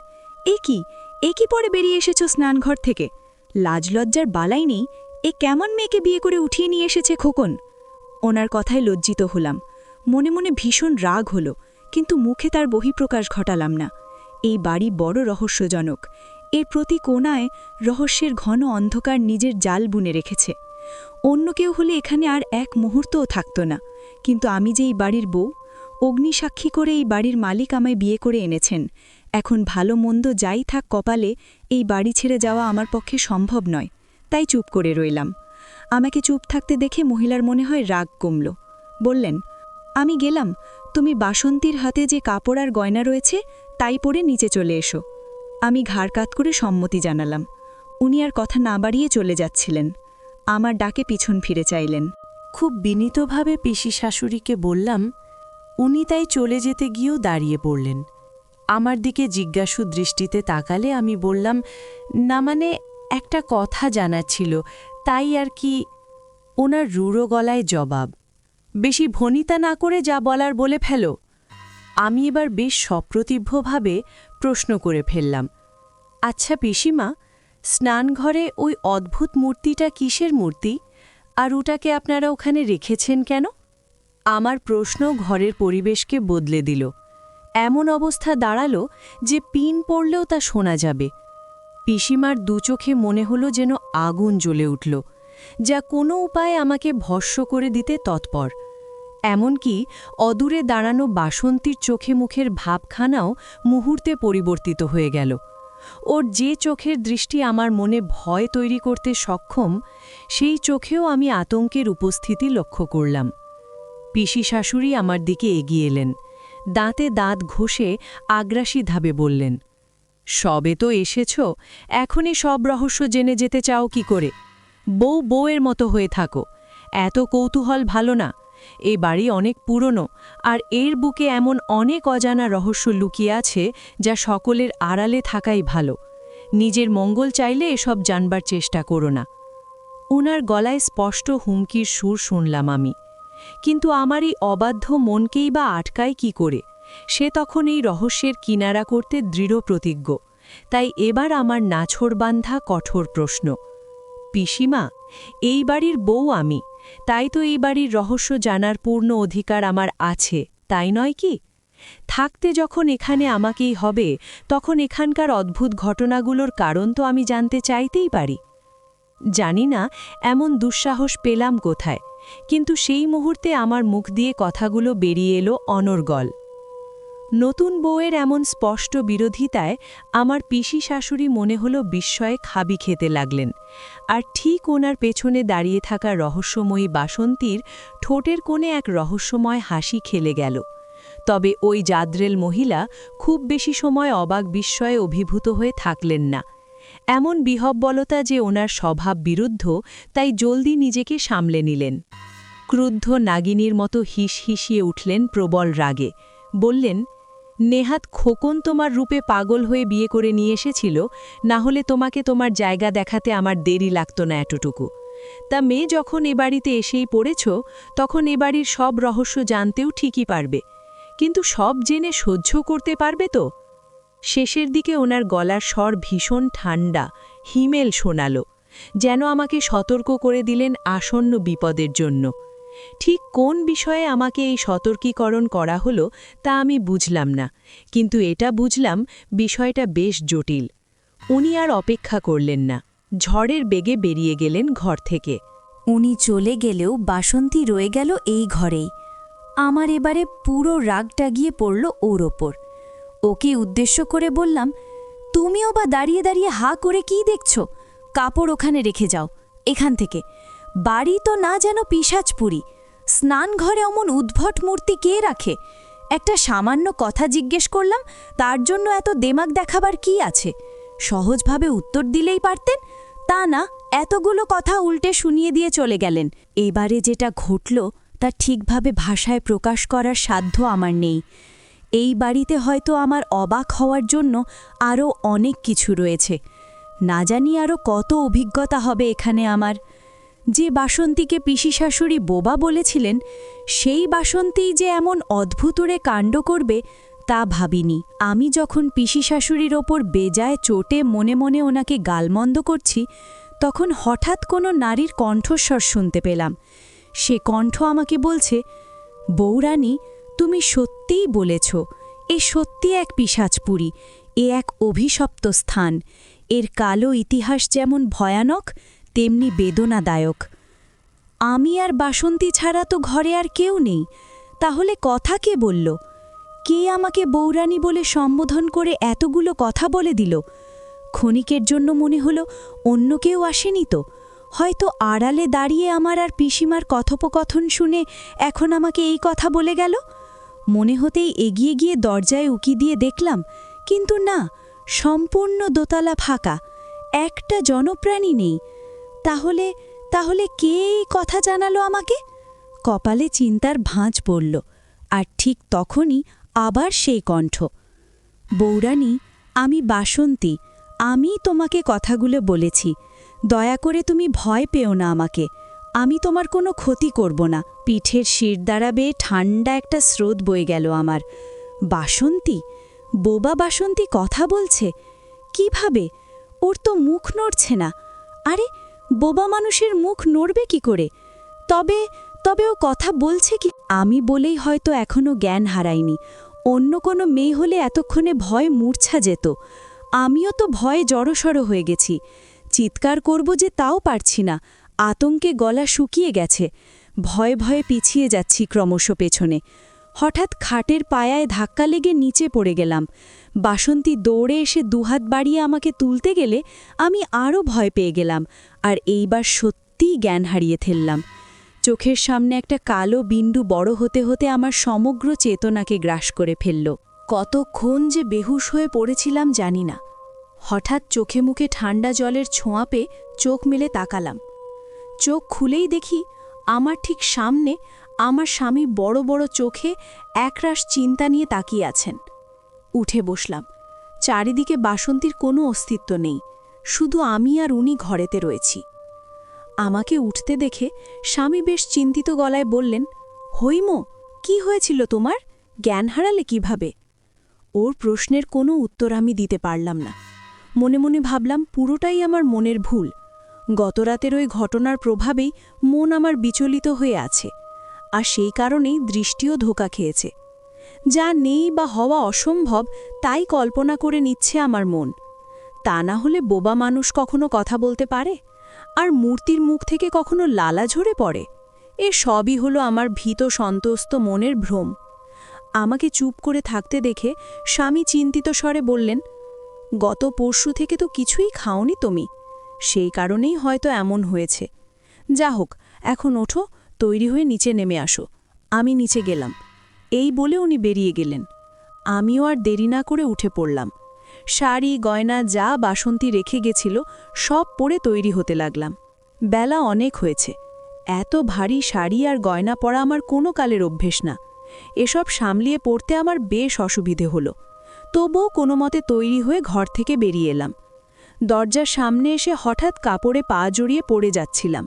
এ কি পরে বেরিয়ে এসেছ স্নানঘর থেকে? লাজলজ্জার বালাই নেই, এ কেমন মেয়েকে বিয়ে করে উঠিয়ে নিয়ে এসেছে খোকন? ওনার কথায় লজ্জিত হলাম, মনে মনে ভীষণ রাগ হলো, কিন্তু মুখে তার বহিঃপ্রকাশ ঘটালাম না। এই বাড়ি বড় রহস্যজনক। এর প্রতি কোণায় রহস্যের ঘন অন্ধকার নিজের জাল বুনে রেখেছে। অন্য কেউ হলে এখানে আর এক মুহূর্তও থাকত না, কিন্তু আমি যে এই বাড়ির বউ, অগ্নিসাক্ষী করে এই বাড়ির মালিক আমায় বিয়ে করে এনেছেন। এখন ভালো মন্দ যাই থাক কপালে, এই বাড়ি ছেড়ে যাওয়া আমার পক্ষে সম্ভব নয়, তাই চুপ করে রইলাম। আমাকে চুপ থাকতে দেখে মহিলার মনে হয় রাগ কমল। বললেন, আমি গেলাম, তুমি বাসন্তীর হাতে যে কাপড় আর গয়না রয়েছে তাই পরে নিচে চলে এসো। আমি ঘাড় কাত করে সম্মতি জানালাম। উনি আর কথা না বাড়িয়ে চলে যাচ্ছিলেন। আমার ডাকে পিছন ফিরে চাইলেন। খুব বিনীতভাবে পিসি শাশুড়িকে বললাম। উনি তাই চলে যেতে গিয়েও দাঁড়িয়ে পড়লেন। আমার দিকে জিজ্ঞাসু দৃষ্টিতে তাকালে আমি বললাম, না মানে একটা কথা জানার ছিল, তাই আর কি। ওনার রূঢ় গলায় জবাব, বেশি ভনিতা না করে যা বলার বলে ফেলো। আমি এবার বেশ সপ্রতিভভাবে প্রশ্ন করে ফেললাম, আচ্ছা পিসিমা, স্নানঘরে ওই অদ্ভুত মূর্তিটা কিসের মূর্তি, আর ওটাকে আপনারা ওখানে রেখেছেন কেন? আমার প্রশ্ন ঘরের পরিবেশকে বদলে দিল। এমন অবস্থা দাঁড়ালো যে পিন পড়লেও তা শোনা যাবে। পিসিমার দুচোখে মনে হলো যেন আগুন জ্বলে উঠল, যা কোনো উপায়ে আমাকে ভস্ম করে দিতে তৎপর। এমনকি অদূরে দাঁড়ানো বাসন্তীর চোখে মুখের ভাবখানাও মুহূর্তে পরিবর্তিত হয়ে গেল। ওর যে চোখের দৃষ্টি আমার মনে ভয় তৈরি করতে সক্ষম, সেই চোখেও আমি আতঙ্কের উপস্থিতি লক্ষ্য করলাম। পিসি শাশুড়ি আমার দিকে এগিয়ে এলেন, দাঁতে দাঁত ঘষে আগ্রাসী ধাবে বললেন, সবে তো এসেছ, এখনই সব রহস্য জেনে যেতে চাও কি করে? বউয়ের মতো হয়ে থাকো, এত কৌতূহল ভালো না। এ বাড়ি অনেক পুরনো, আর এর বুকে এমন অনেক অজানা রহস্য লুকিয়ে আছে যা সকলের আড়ালে থাকাই ভালো। নিজের মঙ্গল চাইলে এসব জানবার চেষ্টা করো না। ওনার গলায় স্পষ্ট হুমকির সুর শুনলাম আমি, কিন্তু আমার এই অবাধ্য মনকেই বা আটকায় কি করে? সে তখন এই রহস্যের কিনারা করতে দৃঢ় প্রতিজ্ঞ। তাই এবার আমার নাছোড়বান্ধা কঠোর প্রশ্ন, পিসিমা, এই বাড়ির বউ আমি, তাই তো এই বাড়ির রহস্য জানার পূর্ণ অধিকার আমার আছে, তাই নয় কি? থাকতে যখন এখানে আমাকেই হবে, তখন এখানকার অদ্ভুত ঘটনাগুলোর কারণ তো আমি জানতে চাইতেই পারি। জানি না এমন দুঃসাহস পেলাম কোথায়, কিন্তু সেই মুহূর্তে আমার মুখ দিয়ে কথাগুলো বেরিয়ে এলো অনর্গল। নতুন বউয়ের এমন স্পষ্ট বিরোধিতায় আমার পিসি শাশুড়ি মনে হলো বিস্ময়ে খাবি খেতে লাগলেন, আর ঠিক ওনার পেছনে দাঁড়িয়ে থাকা রহস্যময়ী বাসন্তীর ঠোঁটের কোণে এক রহস্যময় হাসি খেলে গেল। তবে ওই জাদ্রেল মহিলা খুব বেশি সময় অবাক বিস্ময়ে অভিভূত হয়ে থাকলেন না। এমন বিহব্বলতা যে ওনার স্বভাব বিরুদ্ধ, তাই জলদি নিজেকে সামলে নিলেন। ক্রুদ্ধ নাগিনীর মতো হিসহিসিয়ে উঠলেন প্রবল রাগে, বললেন, নেহাত খোকন তোমার রূপে পাগল হয়ে বিয়ে করে নিয়ে এসেছিল, না হলে তোমাকে তোমার জায়গা দেখাতে আমার দেরি লাগত না এতটুকু। তা মেয়ে যখন এ বাড়িতে এসেই পড়েছ, তখন এ বাড়ির সব রহস্য জানতেও ঠিকই পারবে, কিন্তু সব জেনে সহ্য করতে পারবে তো? শেষের দিকে ওনার গলার স্বর ভীষণ ঠান্ডা, হিমেল শোনাল, যেন আমাকে সতর্ক করে দিলেন আসন্ন বিপদের জন্য। ঠিক কোন বিষয়ে আমাকে এই সতর্কীকরণ করা হলো তা আমি বুঝলাম না, কিন্তু এটা বুঝলাম বিষয়টা বেশ জটিল। উনি আর অপেক্ষা করলেন না, ঝড়ের বেগে বেরিয়ে গেলেন ঘর থেকে। উনি চলে গেলেও বাসন্তী রয়ে গেল এই ঘরেই। আমার এবারে পুরো রাগটা গিয়ে পড়ল ওর ওপর। ওকে উদ্দেশ্য করে বললাম, তুমিও বা দাঁড়িয়ে দাঁড়িয়ে হা করে কি দেখছ? কাপড় ওখানে রেখে যাও, এখান থেকে। বাড়ি তো না যেন পিশাচপুরি, স্নানঘরে অমন উদ্ভট মূর্তি কে রাখে? একটা সামান্য কথা জিজ্ঞেস করলাম, তার জন্য এত দেমাগ দেখাবার কি আছে? সহজভাবে উত্তর দিলেই পারতেন, তা না, এতগুলো কথা উল্টে শুনিয়ে দিয়ে চলে গেলেন। এবারে যেটা ঘটল তা ঠিকভাবে ভাষায় প্রকাশ করার সাধ্য আমার নেই। এই বাড়িতে হয়তো আমার অবাক হওয়ার জন্য আরও অনেক কিছু রয়েছে। না জানি আরও কত অভিজ্ঞতা হবে এখানে আমার। যে বাসন্তীকে পিসি শাশুড়ি বোবা বলেছিলেন, সেই বাসন্তীই যে এমন অদ্ভুতরে কাণ্ড করবে তা ভাবিনি। আমি যখন পিসি শাশুড়ির ওপর বেজায় চোটে মনে মনে ওনাকে গালমন্দ করছি, তখন হঠাৎ কোনো নারীর কণ্ঠস্বর শুনতে পেলাম। সে কণ্ঠ আমাকে বলছে, বৌরানী, তুমি সত্যিই বলেছ, এ সত্যি এক পিশাচপুরী, এ এক অভিশপ্ত স্থান। এর কালো ইতিহাস যেমন ভয়ানক, তেমনি বেদনাদায়ক। আমি আর বাসন্তী ছাড়া তো ঘরে আর কেউ নেই। তাহলে কথা কে বলল? কে আমাকে বৌরানী বলে সম্বোধন করে এতগুলো কথা বলে দিল? ক্ষণিকের জন্য মনে হলো অন্য কেউ আসেনি তো। হয়তো আড়ালে দাঁড়িয়ে আমার আর পিসিমার কথোপকথন শুনে এখন আমাকে এই কথা বলে গেল। মনে হতেই এগিয়ে গিয়ে দরজায় উকি দিয়ে দেখলাম, কিন্তু না, সম্পূর্ণ দোতলা ফাঁকা, একটা জনপ্রাণী নেই। তাহলে তাহলে কে এই কথা জানালো আমাকে? কপালে চিন্তার ভাঁজ পড়ল, আর ঠিক তখনই আবার সেই কণ্ঠ, বৌরানী, আমি বাসন্তী, আমি তোমাকে কথাগুলো বলেছি। দয়া করে তুমি ভয় পেও না আমাকে, আমি তোমার কোনো ক্ষতি করব না। পিঠের শিরদাঁড়া বেয়ে ঠান্ডা একটা স্রোত বয়ে গেল আমার। বাসন্তী, বোবা বাসন্তী কথা বলছে? কিভাবে? ওর তো মুখ নড়ছে না। আরে, বোবা মানুষের মুখ নড়বে কি করে? তবে তবে ও কথা বলছে কি? আমি বলেই হয়তো এখনও জ্ঞান হারাইনি। অন্য কোনো মেয়ে হলে এতক্ষণে ভয় মূর্ছা যেত। আমিও তো ভয়ে জড়সড় হয়ে গেছি। চিৎকার করব যে তাও পারছি না, আতঙ্কে গলা শুকিয়ে গেছে। ভয়ে ভয়ে পিছিয়ে যাচ্ছি ক্রমশ পেছনে। হঠাৎ খাটের পায়ায় ধাক্কা লেগে নিচে পড়ে গেলাম। বাসন্তী দৌড়ে এসে দুহাত বাড়িয়ে আমাকে তুলতে গেলে আমি আরও ভয় পেয়ে গেলাম, আর এইবার সত্যিই জ্ঞান হারিয়ে ফেললাম। চোখের সামনে একটা কালো বিন্দু বড় হতে হতে আমার সমগ্র চেতনাকে গ্রাস করে ফেলল। কতক্ষণ যে বেহুশ হয়ে পড়েছিলাম জানি না। হঠাৎ চোখে মুখে ঠান্ডা জলের ছোঁয়া পেয়ে চোখ মেলে তাকালাম। চোখ খুলেই দেখি আমার ঠিক সামনে আমার স্বামী বড় বড় চোখে একরাশ চিন্তা নিয়ে তাকিয়ে আছেন। উঠে বসলাম। চারিদিকে বাসন্তীর কোনো অস্তিত্ব নেই, শুধু আমি আর উনি ঘরেতে রয়েছি। আমাকে উঠতে দেখে স্বামী বেশ চিন্তিত গলায় বললেন, হৈমো, কি হয়েছিল তোমার? জ্ঞান হারালে কিভাবে? ওর প্রশ্নের কোনো উত্তর আমি দিতে পারলাম না। মনে মনে ভাবলাম পুরোটাই আমার মনের ভুল। গতরাতের ওই ঘটনার প্রভাবেই মন আমার বিচলিত হয়ে আছে, আর সেই কারণেই দৃষ্টিও ধোঁকা খেয়েছে। যা নেই বা হওয়া অসম্ভব তাই কল্পনা করে নিচ্ছে আমার মন। তা না হলে বোবা মানুষ কখনো কথা বলতে পারে? আর মূর্তির মুখ থেকে কখনো লালা ঝরে পড়ে? এ সবই হলো আমার ভীত সন্তস্ত মনের ভ্রম। আমাকে চুপ করে থাকতে দেখে স্বামী চিন্তিত স্বরে বললেন, গত পরশু থেকে তো কিছুই খাওনি তুমি, সেই কারণেই হয়তো এমন হয়েছে। যা হোক, এখন ওঠো, তৈরি হয়ে নিচে নেমে আসো। আমি নিচে গেলাম। এই বলে উনি বেরিয়ে গেলেন। আমিও আর দেরি না করে উঠে পড়লাম। শাড়ি গয়না যা বাসন্তী রেখে গেছিল সব পরে তৈরি হতে লাগলাম। বেলা অনেক হয়েছে। এত ভারী শাড়ি আর গয়না পরা আমার কোনো কালের অভ্যেস না। এসব সামলিয়ে পড়তে আমার বেশ অসুবিধে হলো। তবুও কোনো মতে তৈরি হয়ে ঘর থেকে বেরিয়ে এলাম। দরজার সামনে এসে হঠাৎ কাপড়ে পা জড়িয়ে পড়ে যাচ্ছিলাম।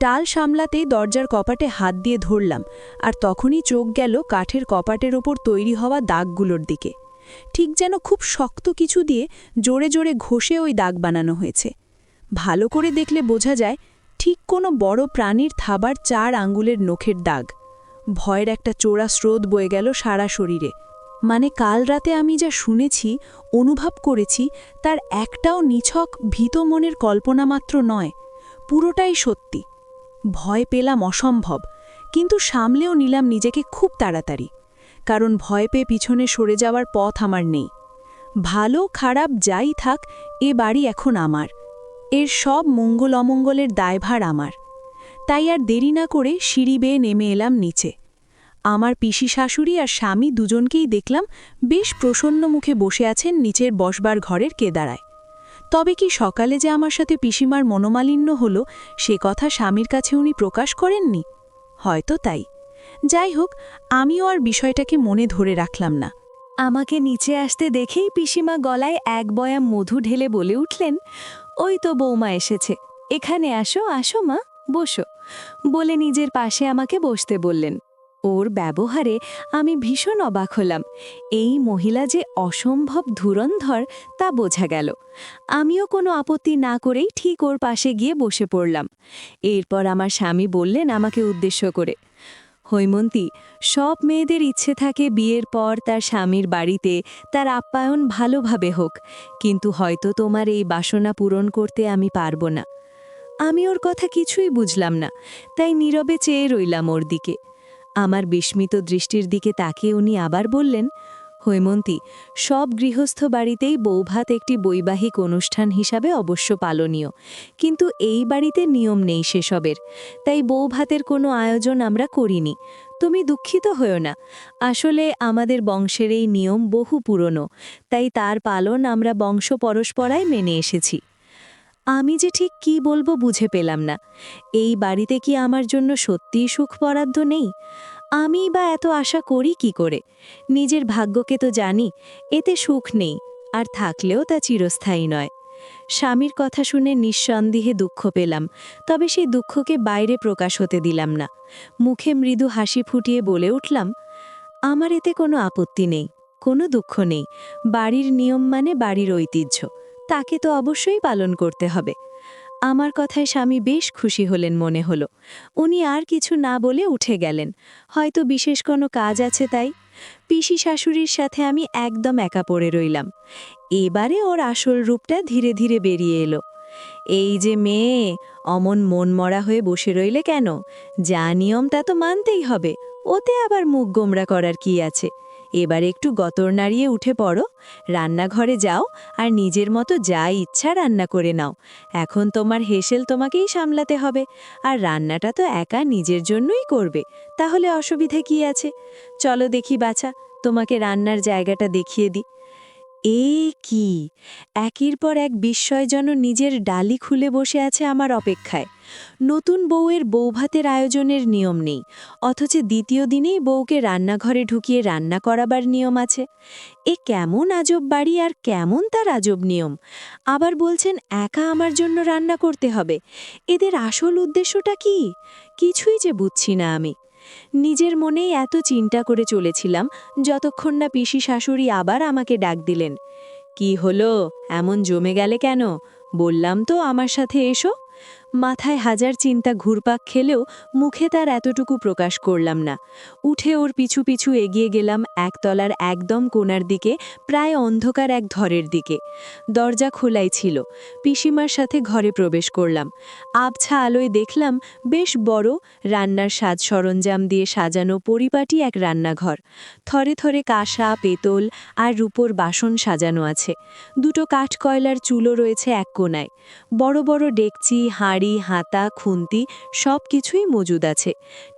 টাল সামলাতেই দরজার কপাটে হাত দিয়ে ধরলাম, আর তখনই চোখ গেল কাঠের কপাটের ওপর তৈরি হওয়া দাগগুলোর দিকে। ঠিক যেন খুব শক্ত কিছু দিয়ে জোরে জোরে ঘষে ওই দাগ বানানো হয়েছে। ভালো করে দেখলে বোঝা যায় ঠিক কোনো বড় প্রাণীর থাবার 4 আঙ্গুলের নখের দাগ। ভয়ের একটা চোরা স্রোত বয়ে গেল সারা শরীরে। মানে কাল রাতে আমি যা শুনেছি, অনুভব করেছি, তার একটাও নিছক ভীত মনের কল্পনা মাত্র নয়, পুরোটাই সত্যি। ভয় পেলাম অসম্ভব, কিন্তু সামলেও নিলাম নিজেকে খুব তাড়াতাড়ি, কারণ ভয় পেয়ে পিছনে সরে যাওয়ার পথ আমার নেই। ভালো খারাপ যাই থাক, এ বাড়ি এখন আমার, এর সব মঙ্গল অমঙ্গলের দায়ভার আমার। তাই আর দেরি না করে সিঁড়ি বেয়ে নেমে এলাম নিচে। আমার পিসি শাশুড়ি আর স্বামী দুজনকেই দেখলাম বেশ প্রসন্ন মুখে বসে আছেন নিচের বসবার ঘরের কেদারায়। তবে কি সকালে যে আমার সাথে পিসিমার মনোমালিন্য হলো, সে কথা স্বামীর কাছে উনি প্রকাশ করেননি? হয়তো তাই। যাই হোক, আমিও আর বিষয়টাকে মনে ধরে রাখলাম না। আমাকে নিচে আসতে দেখেই পিসিমা গলায় এক বয়াম মধু ঢেলে বলে উঠলেন, ওই তো বৌমা এসেছে, এখানে আসো আসো মা, বসো, বলে নিজের পাশে আমাকে বসতে বললেন। ওর ব্যবহারে আমি ভীষণ অবাক হলাম। এই মহিলা যে অসম্ভব ধুরন্ধর তা বোঝা গেল। আমিও কোনো আপত্তি না করেই ঠিক ওর পাশে গিয়ে বসে পড়লাম। এরপর আমার স্বামী বললেন আমাকে উদ্দেশ্য করে, হৈমন্তী, সব মেয়েদের ইচ্ছে থাকে বিয়ের পর তার স্বামীর বাড়িতে তার আপ্যায়ন ভালোভাবে হোক, কিন্তু হয়তো তোমার এই বাসনা পূরণ করতে আমি পারব না। আমি ওর কথা কিছুই বুঝলাম না, তাই নীরবে চেয়ে রইলাম ওর দিকে। আমার বিস্মিত দৃষ্টির দিকে তাকিয়ে উনি আবার বললেন, হৈমন্তী, সব গৃহস্থ বাড়িতেই বৌভাত একটি বৈবাহিক অনুষ্ঠান হিসাবে অবশ্য পালনীয়, কিন্তু এই বাড়িতে নিয়ম নেই সেসবের, তাই বৌভাতের কোনো আয়োজন আমরা করিনি। তুমি দুঃখিত হও না, আসলে আমাদের বংশের এই নিয়ম বহু পুরনো, তাই তার পালন আমরা বংশ পরস্পরায় মেনে এসেছি। আমি যে ঠিক কি বলবো বুঝে পেলাম না। এই বাড়িতে কি আমার জন্য সত্যিই সুখ বরাদ্দ নেই? আমি বা এত আশা করি কি করে? নিজের ভাগ্যকে তো জানি, এতে সুখ নেই, আর থাকলেও তা চিরস্থায়ী নয়। স্বামীর কথা শুনে নিঃসন্দেহে দুঃখ পেলাম, তবে সেই দুঃখকে বাইরে প্রকাশ হতে দিলাম না। মুখে মৃদু হাসি ফুটিয়ে বলে উঠলাম, আমার এতে কোনো আপত্তি নেই, কোনো দুঃখ নেই। বাড়ির নিয়ম মানে বাড়ির ঐতিহ্য, তাকে তো অবশ্যই পালন করতে হবে। আমার কথায় স্বামী বেশ খুশি হলেন মনে হলো। উনি আর কিছু না বলে উঠে গেলেন, হয়তো বিশেষ কোনো কাজ আছে তাই। পিসি শাশুড়ির সাথে আমি একদম একা পড়ে রইলাম। এবারে ওর আসল রূপটা ধীরে ধীরে বেরিয়ে এলো। এই যে মেয়ে, অমন মনমরা হয়ে বসে রইলে কেন? যা নিয়ম তা তো মানতেই হবে, ওতে আবার মুখ গোমরা করার কি আছে? এবার একটু গতর নাড়িয়ে উঠে পড়ো, রান্নাঘরে যাও, আর নিজের মতো যা ইচ্ছা রান্না করে নাও। এখন তোমার হেসেল তোমাকেই সামলাতে হবে, আর রান্নাটা তো একা নিজের জন্যই করবে, তাহলে অসুবিধে কি আছে? চলো দেখি বাছা, তোমাকে রান্নার জায়গাটা দেখিয়ে দিই। এ কি! একের পর এক বিস্ময় যেন নিজের ডালি খুলে বসে আছে আমার অপেক্ষায়। নতুন বউয়ের বৌভাতের আয়োজনের নিয়ম নেই, অথচ দ্বিতীয় দিনেই বউকে রান্নাঘরে ঢুকিয়ে রান্না করাবার নিয়ম আছে। এ কেমন আজব বাড়ি আর কেমন তার আজব নিয়ম! আবার বলছেন একা আমার জন্য রান্না করতে হবে। এদের আসল উদ্দেশ্যটা কি? কিছুই যে বুঝছি না আমি। নিজের মনেই এত চিন্তা করে চলেছিলাম যতক্ষণ না পিসি শাশুড়ি আবার আমাকে ডাক দিলেন। কি হলো, এমন জমে গেলে কেন? বললাম তো আমার সাথে এসো। মাথায় হাজার চিন্তা ঘুরপাক খেলেও মুখে তার এতটুকু প্রকাশ করলাম না। উঠে ওর পিছু পিছু এগিয়ে গেলাম একতলার একদম কোণার দিকে, প্রায় অন্ধকার এক ঘরের দিকে। দরজা খোলাই ছিল। পিসিমার সাথে ঘরে প্রবেশ করলাম। আবছা আলোয় দেখলাম বেশ বড়, রান্নার সাজ সরঞ্জাম দিয়ে সাজানো পরিপাটি এক রান্নাঘর। থরে থরে কাঁসা, পেতল আর রূপোর বাসন সাজানো আছে। দুটো কাঠকয়লার চুলো রয়েছে এক কোণায়। বড় বড় ডেকচি, হাঁড়ি হাঁড়ি হাতা খুন্তি সব কিছুই মজুদ আছে।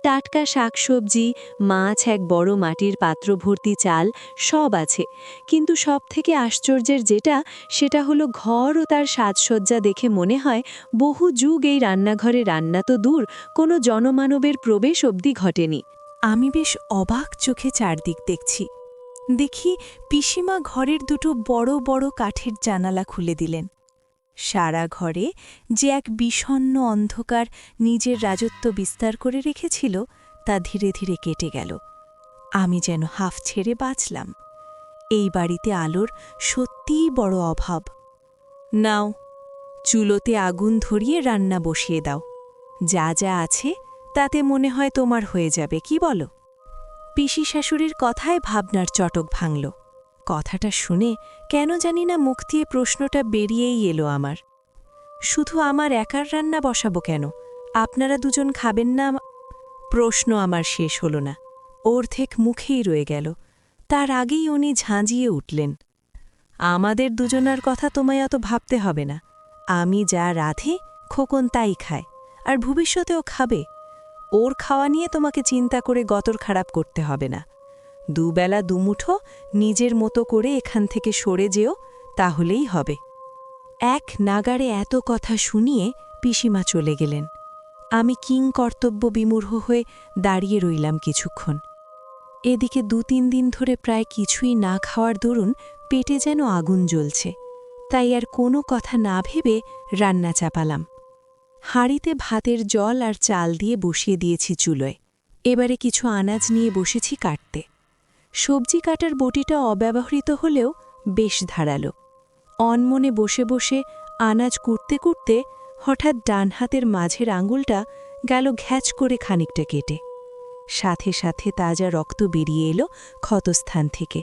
টাটকা শাকসবজি, মাছ, এক বড় মাটির পাত্র ভর্তি চাল সব আছে। কিন্তু সবথেকে আশ্চর্যের যেটা, সেটা হলো ঘর ও তার সাজসজ্জা দেখে মনে হয় বহু যুগ এই রান্নাঘরে রান্না তো দূর, কোনো জনমানবের প্রবেশ অবধি ঘটেনি। আমি বেশ অবাক চোখে চারদিক দেখছি। দেখি পিসিমা ঘরের দুটো বড় বড় কাঠের জানালা খুলে দিলেন। সারা ঘরে যে এক বিষণ্ণ অন্ধকার নিজের রাজত্ব বিস্তার করে রেখেছিল, তা ধীরে ধীরে কেটে গেল। আমি যেন হাফ ছেড়ে বাঁচলাম। এই বাড়িতে আলোর সত্যিই বড় অভাব। নাও, চুলোতে আগুন ধরিয়ে রান্না বসিয়ে দাও। যা যা আছে তাতে মনে হয় তোমার হয়ে যাবে, কি বলো? পিসি শাশুড়ির কথায় ভাবনার চটক ভাঙল। কথাটা শুনে কেন জানি না মুখ দিয়ে প্রশ্নটা বেরিয়েই এলো আমার। শুধু আমার একার রান্না বসাবো কেন? আপনারা দুজন খাবেন না? প্রশ্ন আমার শেষ হল না, অর্ধেক মুখেই রয়ে গেল। তার আগেই উনি ঝাঁঝিয়ে উঠলেন। আমাদের দুজনার কথা তোমায় অত ভাবতে হবে না। আমি যা রাঁধি খোকন তাই খায়, আর ভবিষ্যতেও খাবে। ওর খাওয়া নিয়ে তোমাকে চিন্তা করে গতর খারাপ করতে হবে না। দুবেলা দুমুঠো নিজের মতো করে এখান থেকে সরে যেও, তাহলেই হবে। এক নাগাড়ে এত কথা শুনিয়ে পিসিমা চলে গেলেন। আমি কিংকর্তব্য বিমূঢ় হয়ে দাঁড়িয়ে রইলাম কিছুক্ষণ। এদিকে 2-3 দিন ধরে প্রায় কিছুই না খাওয়ার দরুন পেটে যেন আগুন জ্বলছে। তাই আর কোনো কথা না ভেবে রান্না চাপালাম। হাঁড়িতে ভাতের জল আর চাল দিয়ে বসিয়ে দিয়েছি চুলোয়। এবারে কিছু আনাজ নিয়ে বসেছি কাটতে। সবজি কাটার বটিটা অব্যবহৃত হলেও বেশ ধারালো। অনমনে বসে বসে আনাজ কুটতে কুটতে হঠাৎ ডান হাতের মাঝের আঙুলটা গেল ঘ্যাচ করে খানিকটা কেটে। সাথে সাথে তাজা রক্ত বেরিয়ে এলো ক্ষতস্থান থেকে।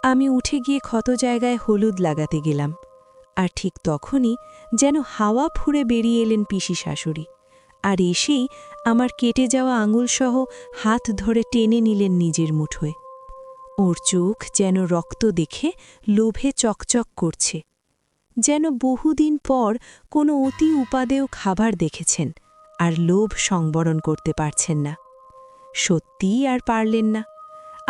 আমি উঠে গিয়ে ক্ষত জায়গায় হলুদ লাগাতে গেলাম, আর ঠিক তখনই যেন হাওয়া ফুঁড়ে বেরিয়ে এলেন পিসি শাশুড়ি, আর এসেই আমার কেটে যাওয়া আঙুলসহ হাত ধরে টেনে নিলেন নিজের মুঠোয়। ওর চোখ যেন রক্ত দেখে লোভে চকচক করছে, যেন বহুদিন পর কোনো অতি উপাদেয় খাবার দেখেছেন আর লোভ সংবরণ করতে পারছেন না। সত্যিই আর পারলেন না,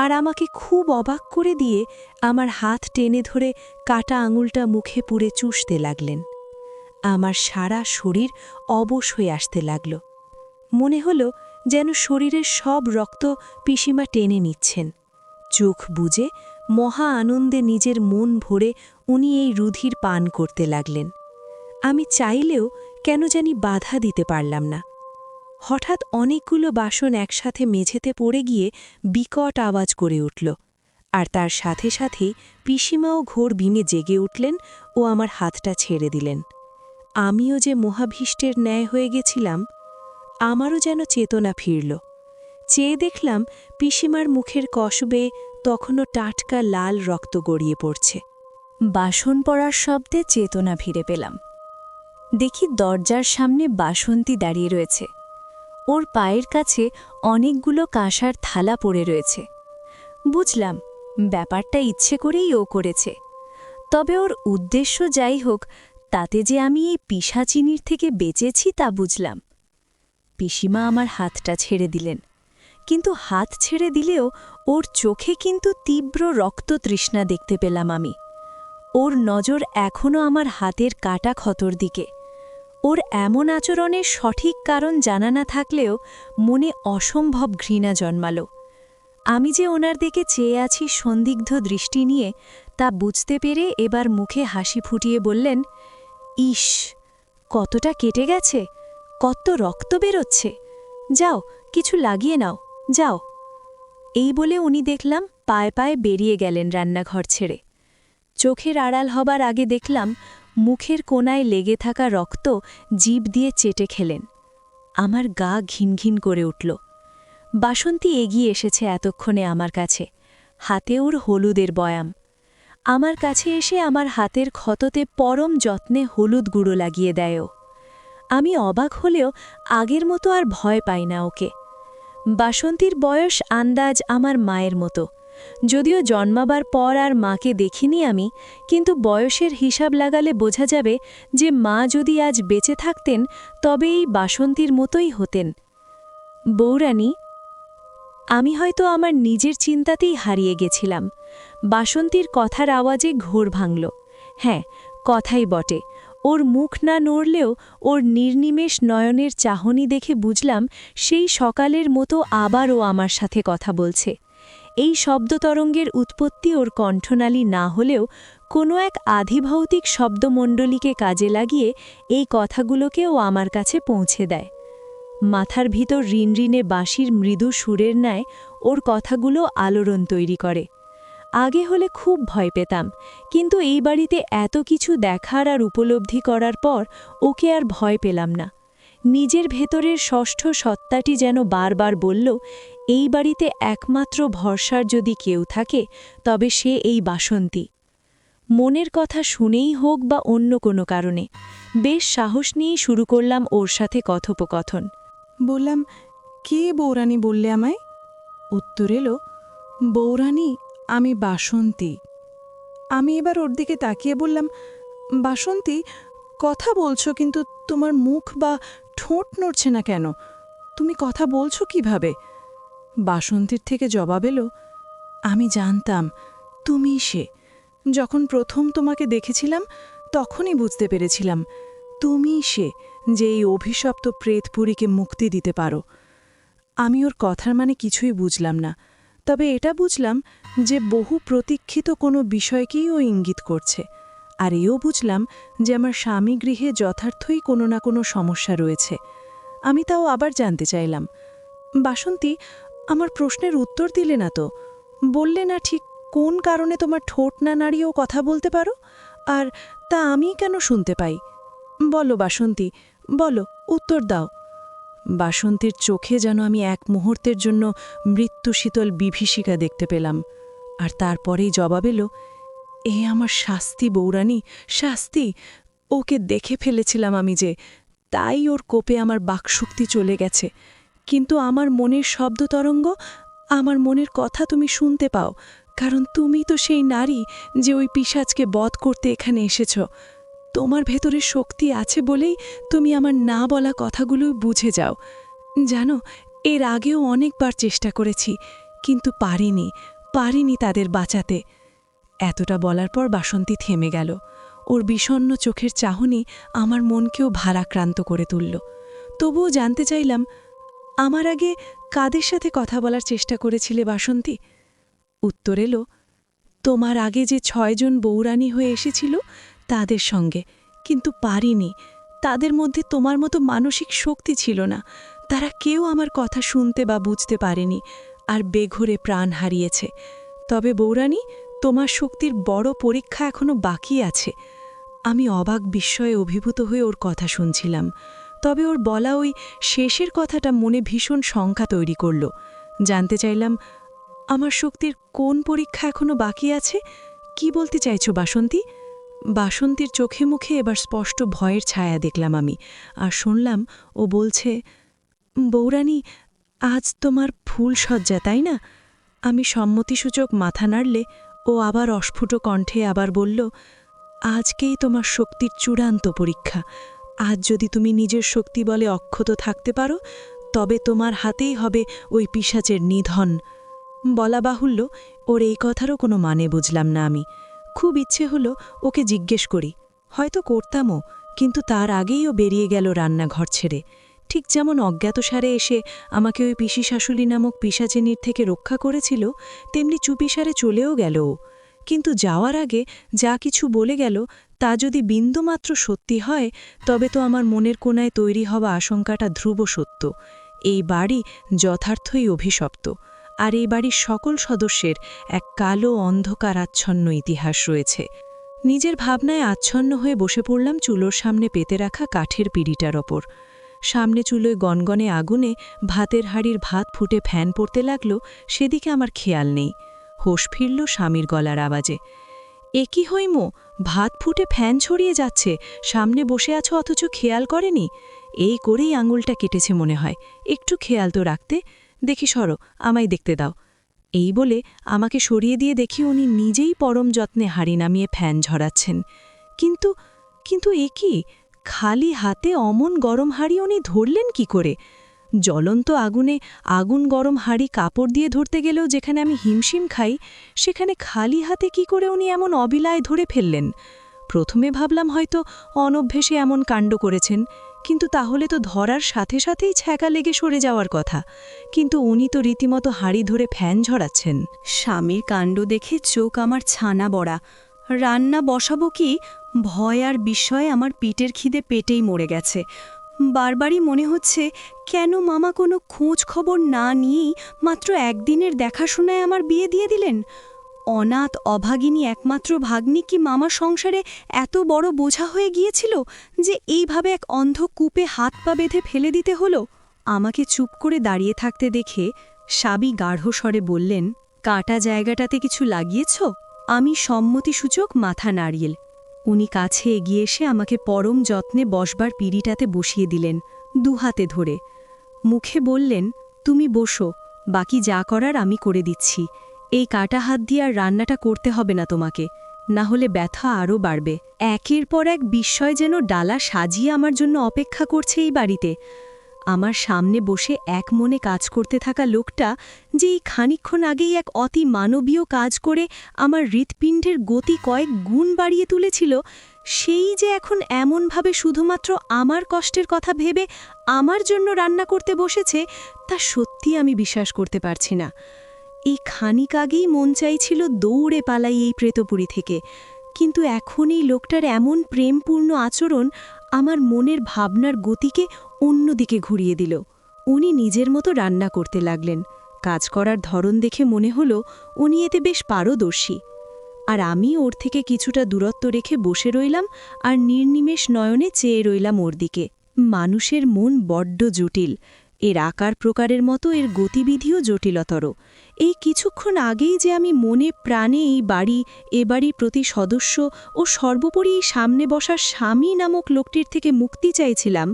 আর আমাকে খুব অবাক করে দিয়ে আমার হাত টেনে ধরে কাটা আঙুলটা মুখে পুরে চুষতে লাগলেন। আমার সারা শরীর অবশ হয়ে আসতে লাগল। মনে হল যেন শরীরের সব রক্ত পিসিমা টেনে নিচ্ছেন। চোখ বুজে মহা আনন্দে নিজের মন ভরে উনি এই রুধির পান করতে লাগলেন। আমি চাইলেও কেন জানি বাধা দিতে পারলাম না। হঠাৎ অনেকগুলো বাসন একসাথে মেঝেতে পড়ে গিয়ে বিকট আওয়াজ করে উঠল, আর তার সাথে সাথেই পিসিমাও ঘোর ভীমে জেগে উঠলেন ও আমার হাতটা ছেড়ে দিলেন। আমিও যে মহাভীষ্টের ন্যায় হয়ে গেছিলাম, আমারও যেন চেতনা ফিরল। চেয়ে দেখলাম পিসিমার মুখের কসবে তখনও টাটকা লাল রক্ত গড়িয়ে পড়ছে। বাসন পড়ার শব্দে চেতনা ফিরে পেলাম। দেখি দরজার সামনে বাসন্তী দাঁড়িয়ে রয়েছে। ওর পায়ের কাছে অনেকগুলো কাঁসার থালা পড়ে রয়েছে। বুঝলাম ব্যাপারটা ইচ্ছে করেই ও করেছে। তবে ওর উদ্দেশ্য যাই হোক, তাতে যে আমি এই পিশাচিনির থেকে বেঁচেছি তা বুঝলাম। পিসিমা আমার হাতটা ছেড়ে দিলেন, কিন্তু হাত ছেড়ে দিলেও ওর চোখে কিন্তু তীব্র রক্ততৃষ্ণা দেখতে পেলাম আমি। ওর নজর এখনও আমার হাতের কাটা ক্ষতর দিকে। ওর এমন আচরণের সঠিক কারণ জানা না থাকলেও মনে অসম্ভব ঘৃণা জন্মালো। আমি যে ওনার দিকে চেয়ে আছি সন্দিগ্ধ দৃষ্টি নিয়ে, তা বুঝতে পেরে এবার মুখে হাসি ফুটিয়ে বললেন, ইস, কতটা কেটে গেছে, কত রক্ত বেরোচ্ছে, যাও কিছু লাগিয়ে নাও, যাও। এই বলে উনি দেখলাম পায়ে পায়ে বেরিয়ে গেলেন রান্নাঘর ছেড়ে। চোখের আড়াল হবার আগে দেখলাম মুখের কোণায় লেগে থাকা রক্ত জিভ দিয়ে চেটে খেলেন। আমার গা ঘিনঘিন করে উঠল। বাসন্তী এগিয়ে এসেছে এতক্ষণে আমার কাছে, হাতে ওর হলুদের বয়াম। আমার কাছে এসে আমার হাতের ক্ষততে পরম যত্নে হলুদ গুঁড়ো লাগিয়ে দেয় ও। আমি অবাক হলেও আগের মতো আর ভয় পাই না ওকে। বাসন্তীর বয়স আন্দাজ আমার মায়ের মতো, যদিও জন্মাবার পর আর মাকে দেখিনি আমি, কিন্তু বয়সের হিসাব লাগালে বোঝা যাবে যে মা যদি আজ বেঁচে থাকতেন তবে এই বাসন্তীর মতোই হতেন। বৌরানী, আমি হয়তো আমার নিজের চিন্তাতেই হারিয়ে গেছিলাম। বাসন্তীর কথার আওয়াজে ঘোর ভাঙল। হ্যাঁ, কথাই বটে। ওর মুখ না নড়লেও ওর নির্নিমেষ নয়নের চাহনি দেখে বুঝলাম সেই সকালের মতো আবার ও আমার সাথে কথা বলছে। এই শব্দতরঙ্গের উৎপত্তি ওর কণ্ঠনালী না হলেও কোনো এক আধিভৌতিক শব্দমণ্ডলীকে কাজে লাগিয়ে এই কথাগুলোকে ও আমার কাছে পৌঁছে দেয়। মাথার ভিতর রিনরিনে বাঁশির মৃদু সুরের ন্যায় ওর কথাগুলো আলোড়ন তৈরি করে। আগে হলে খুব ভয় পেতাম, কিন্তু এই বাড়িতে এত কিছু দেখার আর উপলব্ধি করার পর ওকে আর ভয় পেলাম না। নিজের ভেতরের ষষ্ঠ সত্তাটি যেন বারবার বলল, এই বাড়িতে একমাত্র ভরসার যদি কেউ থাকে তবে সে এই বাসন্তী। মনের কথা শুনেই হোক বা অন্য কোনো কারণে বেশ সাহস নিয়েই শুরু করলাম ওর সাথে কথোপকথন। বললাম, কে বৌরানী বললে আমায়? উত্তর এলো, বৌরানী, আমি বাসন্তী। আমি এবার ওর দিকে তাকিয়ে বললাম, বাসন্তী, কথা বলছো কিন্তু তোমার মুখ বা ঠোঁট নড়ছে না কেন? তুমি কথা বলছো কিভাবে? বাসন্তীর থেকে জবাব এলো, আমি জানতাম তুমিই সে। যখন প্রথম তোমাকে দেখেছিলাম তখনই বুঝতে পেরেছিলাম তুমিই সে যে এই অভিশপ্ত প্রেতপুরীকে মুক্তি দিতে পারো। আমি ওর কথার মানে কিছুই বুঝলাম না, তবে এটা বুঝলাম যে বহু প্রতীক্ষিত কোনো বিষয়কেই ও ইঙ্গিত করছে। আর এও বুঝলাম যে আমার স্বামী গৃহে যথার্থই কোনো না কোনো সমস্যা রয়েছে। আমি তাও আবার জানতে চাইলাম, বাসন্তী, আমার প্রশ্নের উত্তর দিলে না তো। বললে না ঠিক কোন কারণে তোমার ঠোঁট না নাড়িয়েও কথা বলতে পারো, আর তা আমি কেন শুনতে পাই? বলো বাসন্তী, বলো, উত্তর দাও। বাসন্তীর চোখে যেন আমি এক মুহূর্তের জন্য মৃত্যুশীতল বিভীষিকা দেখতে পেলাম। আর তারপরেই জবাব এলো, এ আমার শাস্তি বৌরানী, শাস্তি। ওকে দেখে ফেলেছিলাম আমি যে, তাই ওর কোপে আমার বাকশক্তি চলে গেছে। কিন্তু আমার মনের শব্দতরঙ্গ, আমার মনের কথা তুমি শুনতে পাও, কারণ তুমি তো সেই নারী যে ওই পিশাচকে বধ করতে এখানে এসেছ। তোমার ভেতরে শক্তি আছে বলেই তুমি আমার না বলা কথাগুলো বুঝে যাও। জানো, এর আগেও অনেকবার চেষ্টা করেছি, কিন্তু পারিনি তাদের বাঁচাতে। এতটা বলার পর বাসন্তী থেমে গেল। ওর বিষণ্ণ চোখের চাহনি আমার মনকেও ভারাক্রান্ত করে তুলল। তবুও জানতে চাইলাম, আমার আগে কাদের সাথে কথা বলার চেষ্টা করেছিলে বাসন্তী? উত্তর এলো, তোমার আগে যে 6 জন বৌরানী হয়ে এসেছিল তাদের সঙ্গে, কিন্তু পারিনি। তাদের মধ্যে তোমার মতো মানসিক শক্তি ছিল না। তারা কেউ আমার কথা শুনতে বা বুঝতে পারেনি, আর বেঘোরে প্রাণ হারিয়েছে। তবে বৌরানী, তোমার শক্তির বড় পরীক্ষা এখনো বাকি আছে। আমি অবাক বিস্ময়ে অভিভূত হয়ে ওর কথা শুনছিলাম, তবে ওর বলা ওই শেষের কথাটা মনে ভীষণ শঙ্কা তৈরি করল। জানতে চাইলাম, আমার শক্তির কোন পরীক্ষা এখনো বাকি আছে? কি বলতে চাইছো বাসন্তী? বাসন্তীর চোখে মুখে এবার স্পষ্ট ভয়ের ছায়া দেখলাম আমি, আর শুনলাম ও বলছে, বৌরানী, আজ তোমার ফুল সজ্জা, তাই না? আমি সম্মতিসূচক মাথা নাড়লে ও আবার অস্ফুট কণ্ঠে আবার বলল, আজকেই তোমার শক্তির চূড়ান্ত পরীক্ষা। আজ যদি তুমি নিজের শক্তি বলে অক্ষত থাকতে পারো, তবে তোমার হাতেই হবে ওই পিশাচের নিধন। বলা বাহুল্য, ওর এই কথারও কোনো মানে বুঝলাম না আমি। খুব ইচ্ছে হলো ওকে জিজ্ঞেস করি, হয়তো করতামও, কিন্তু তার আগেই ও বেরিয়ে গেল রান্নাঘর ছেড়ে। ঠিক যেমন অজ্ঞাতসারে এসে আমাকে ওই পিসি শাশুড়ি নামক পিশাচিনীর থেকে রক্ষা করেছিল, তেমনি চুপিসারে চলেও গেল ও। কিন্তু যাওয়ার আগে যা কিছু বলে গেল তা যদি বিন্দুমাত্র সত্যি হয়, তবে তো আমার মনের কোণায় তৈরি হওয়া আশঙ্কাটা ধ্রুব সত্য। এই বাড়ি যথার্থই অভিশপ্ত, আর এই বাড়ির সকল সদস্যের এক কালো অন্ধকারাচ্ছন্ন ইতিহাস রয়েছে। নিজের ভাবনায় আচ্ছন্ন হয়ে বসে পড়লাম চুলোর সামনে পেতে রাখা কাঠের পিঁড়িটার ওপর। সামনে চুলোয় গনগনে আগুনে ভাতের হাঁড়ির ভাত ফুটে ফ্যান পড়তে লাগল, সেদিকে আমার খেয়াল নেই। হোশ ফিরল স্বামীর গলার আওয়াজে, এ কি হইমো, ভাত ফুটে ফ্যান ছড়িয়ে যাচ্ছে, সামনে বসে আছো অথচ খেয়াল করেনি? এই করেই আঙুলটা কেটেছে মনে হয়, একটু খেয়াল তো রাখতে। দেখি সরো, আমায় দেখতে দাও। এই বলে আমাকে সরিয়ে দিয়ে দেখি উনি নিজেই পরম যত্নে হাঁড়ি নামিয়ে ফ্যান ঝরাচ্ছেন। কিন্তু কিন্তু এ কি, খালি হাতে অমন গরম হাঁড়ি উনি ধরলেন কি করে? জ্বলন্ত আগুনে আগুন গরম হাঁড়ি কাপড় দিয়ে ধরতে গেলেও যেখানে আমি হিমশিম খাই, সেখানে খালি হাতে কি করে উনি এমন অবিলায় ধরে ফেললেন? প্রথমে ভাবলাম হয়তো অনভ্যেসে এমন কাণ্ড করেছেন, কিন্তু তাহলে তো ধরার সাথে সাথেই ছ্যাঁকা লেগে সরে যাওয়ার কথা। কিন্তু উনি তো রীতিমতো হাঁড়ি ধরে ফ্যান ঝরাচ্ছেন। স্বামীর কাণ্ড দেখে চোখ আমার ছানা বড়া। রান্না বসাবো কি, ভয় আর বিস্ময়ে আমার পিঠের খিদে পেটেই মরে গেছে। বারবারই মনে হচ্ছে, কেন মামা কোনো খোঁজ খবর না নিয়েই মাত্র একদিনের দেখাশোনায় আমার বিয়ে দিয়ে দিলেন? অনাথ অভাগিনী একমাত্র ভাগ্নি কি মামা সংসারে এত বড় বোঝা হয়ে গিয়েছিল যে এইভাবে এক অন্ধ কূপে হাত পা বেঁধে ফেলে দিতে হলো? আমাকে চুপ করে দাঁড়িয়ে থাকতে দেখে সাবি গাঢ় স্বরে বললেন, কাটা জায়গাটাতে কিছু লাগিয়েছ? আমি সম্মতিসূচক মাথা নাড়িয়েল। উনি কাছে এগিয়ে এসে আমাকে পরম যত্নে বসবার পিঁড়িটাতে বসিয়ে দিলেন, দুহাতে ধরে। মুখে বললেন, তুমি বসো, বাকি যা করার আমি করে দিচ্ছি। এই কাটা হাত দিয়ে আর রান্নাটা করতে হবে না তোমাকে, না হলে ব্যথা আরও বাড়বে। একের পর এক বিস্ময় যেন ডালা সাজিয়ে আমার জন্য অপেক্ষা করছে এই বাড়িতে। আমার সামনে বসে এক মনে কাজ করতে থাকা লোকটা যে এই খানিকক্ষণ আগেই এক অতি মানবীয় কাজ করে আমার হৃৎপিণ্ডের গতি কয়েক গুণ বাড়িয়ে তুলেছিল, সেই যে এখন এমনভাবে শুধুমাত্র আমার কষ্টের কথা ভেবে আমার জন্য রান্না করতে বসেছে, তা সত্যি আমি বিশ্বাস করতে পারছি না। এই খানিক আগেই মন চাইছিল দৌড়ে পালাই এই প্রেতপুরী থেকে, কিন্তু এখন এই লোকটার এমন প্রেমপূর্ণ আচরণ আমার মনের ভাবনার গতিকে অন্যদিকে ঘুরিয়ে দিল। উনি নিজের মতো রান্না করতে লাগলেন। কাজ করার ধরন দেখে মনে হলো উনি এতে বেশ পারদর্শী। আর আমি ওর থেকে কিছুটা দূরত্ব রেখে বসে রইলাম আর নির্নিমেষ নয়নে চেয়ে রইলাম ওর দিকে। মানুষের মন বড্ড জটিল, এর আকার প্রকারের মতো এর গতিবিধিও জটিলতর। এই কিছুক্ষণ আগেই যে আমি মনে প্রাণে এই বাড়ি, এ বাড়ির প্রতি সদস্য ও সর্বোপরি এই সামনে বসার স্বামী নামক লোকটির থেকে মুক্তি চাইছিলাম,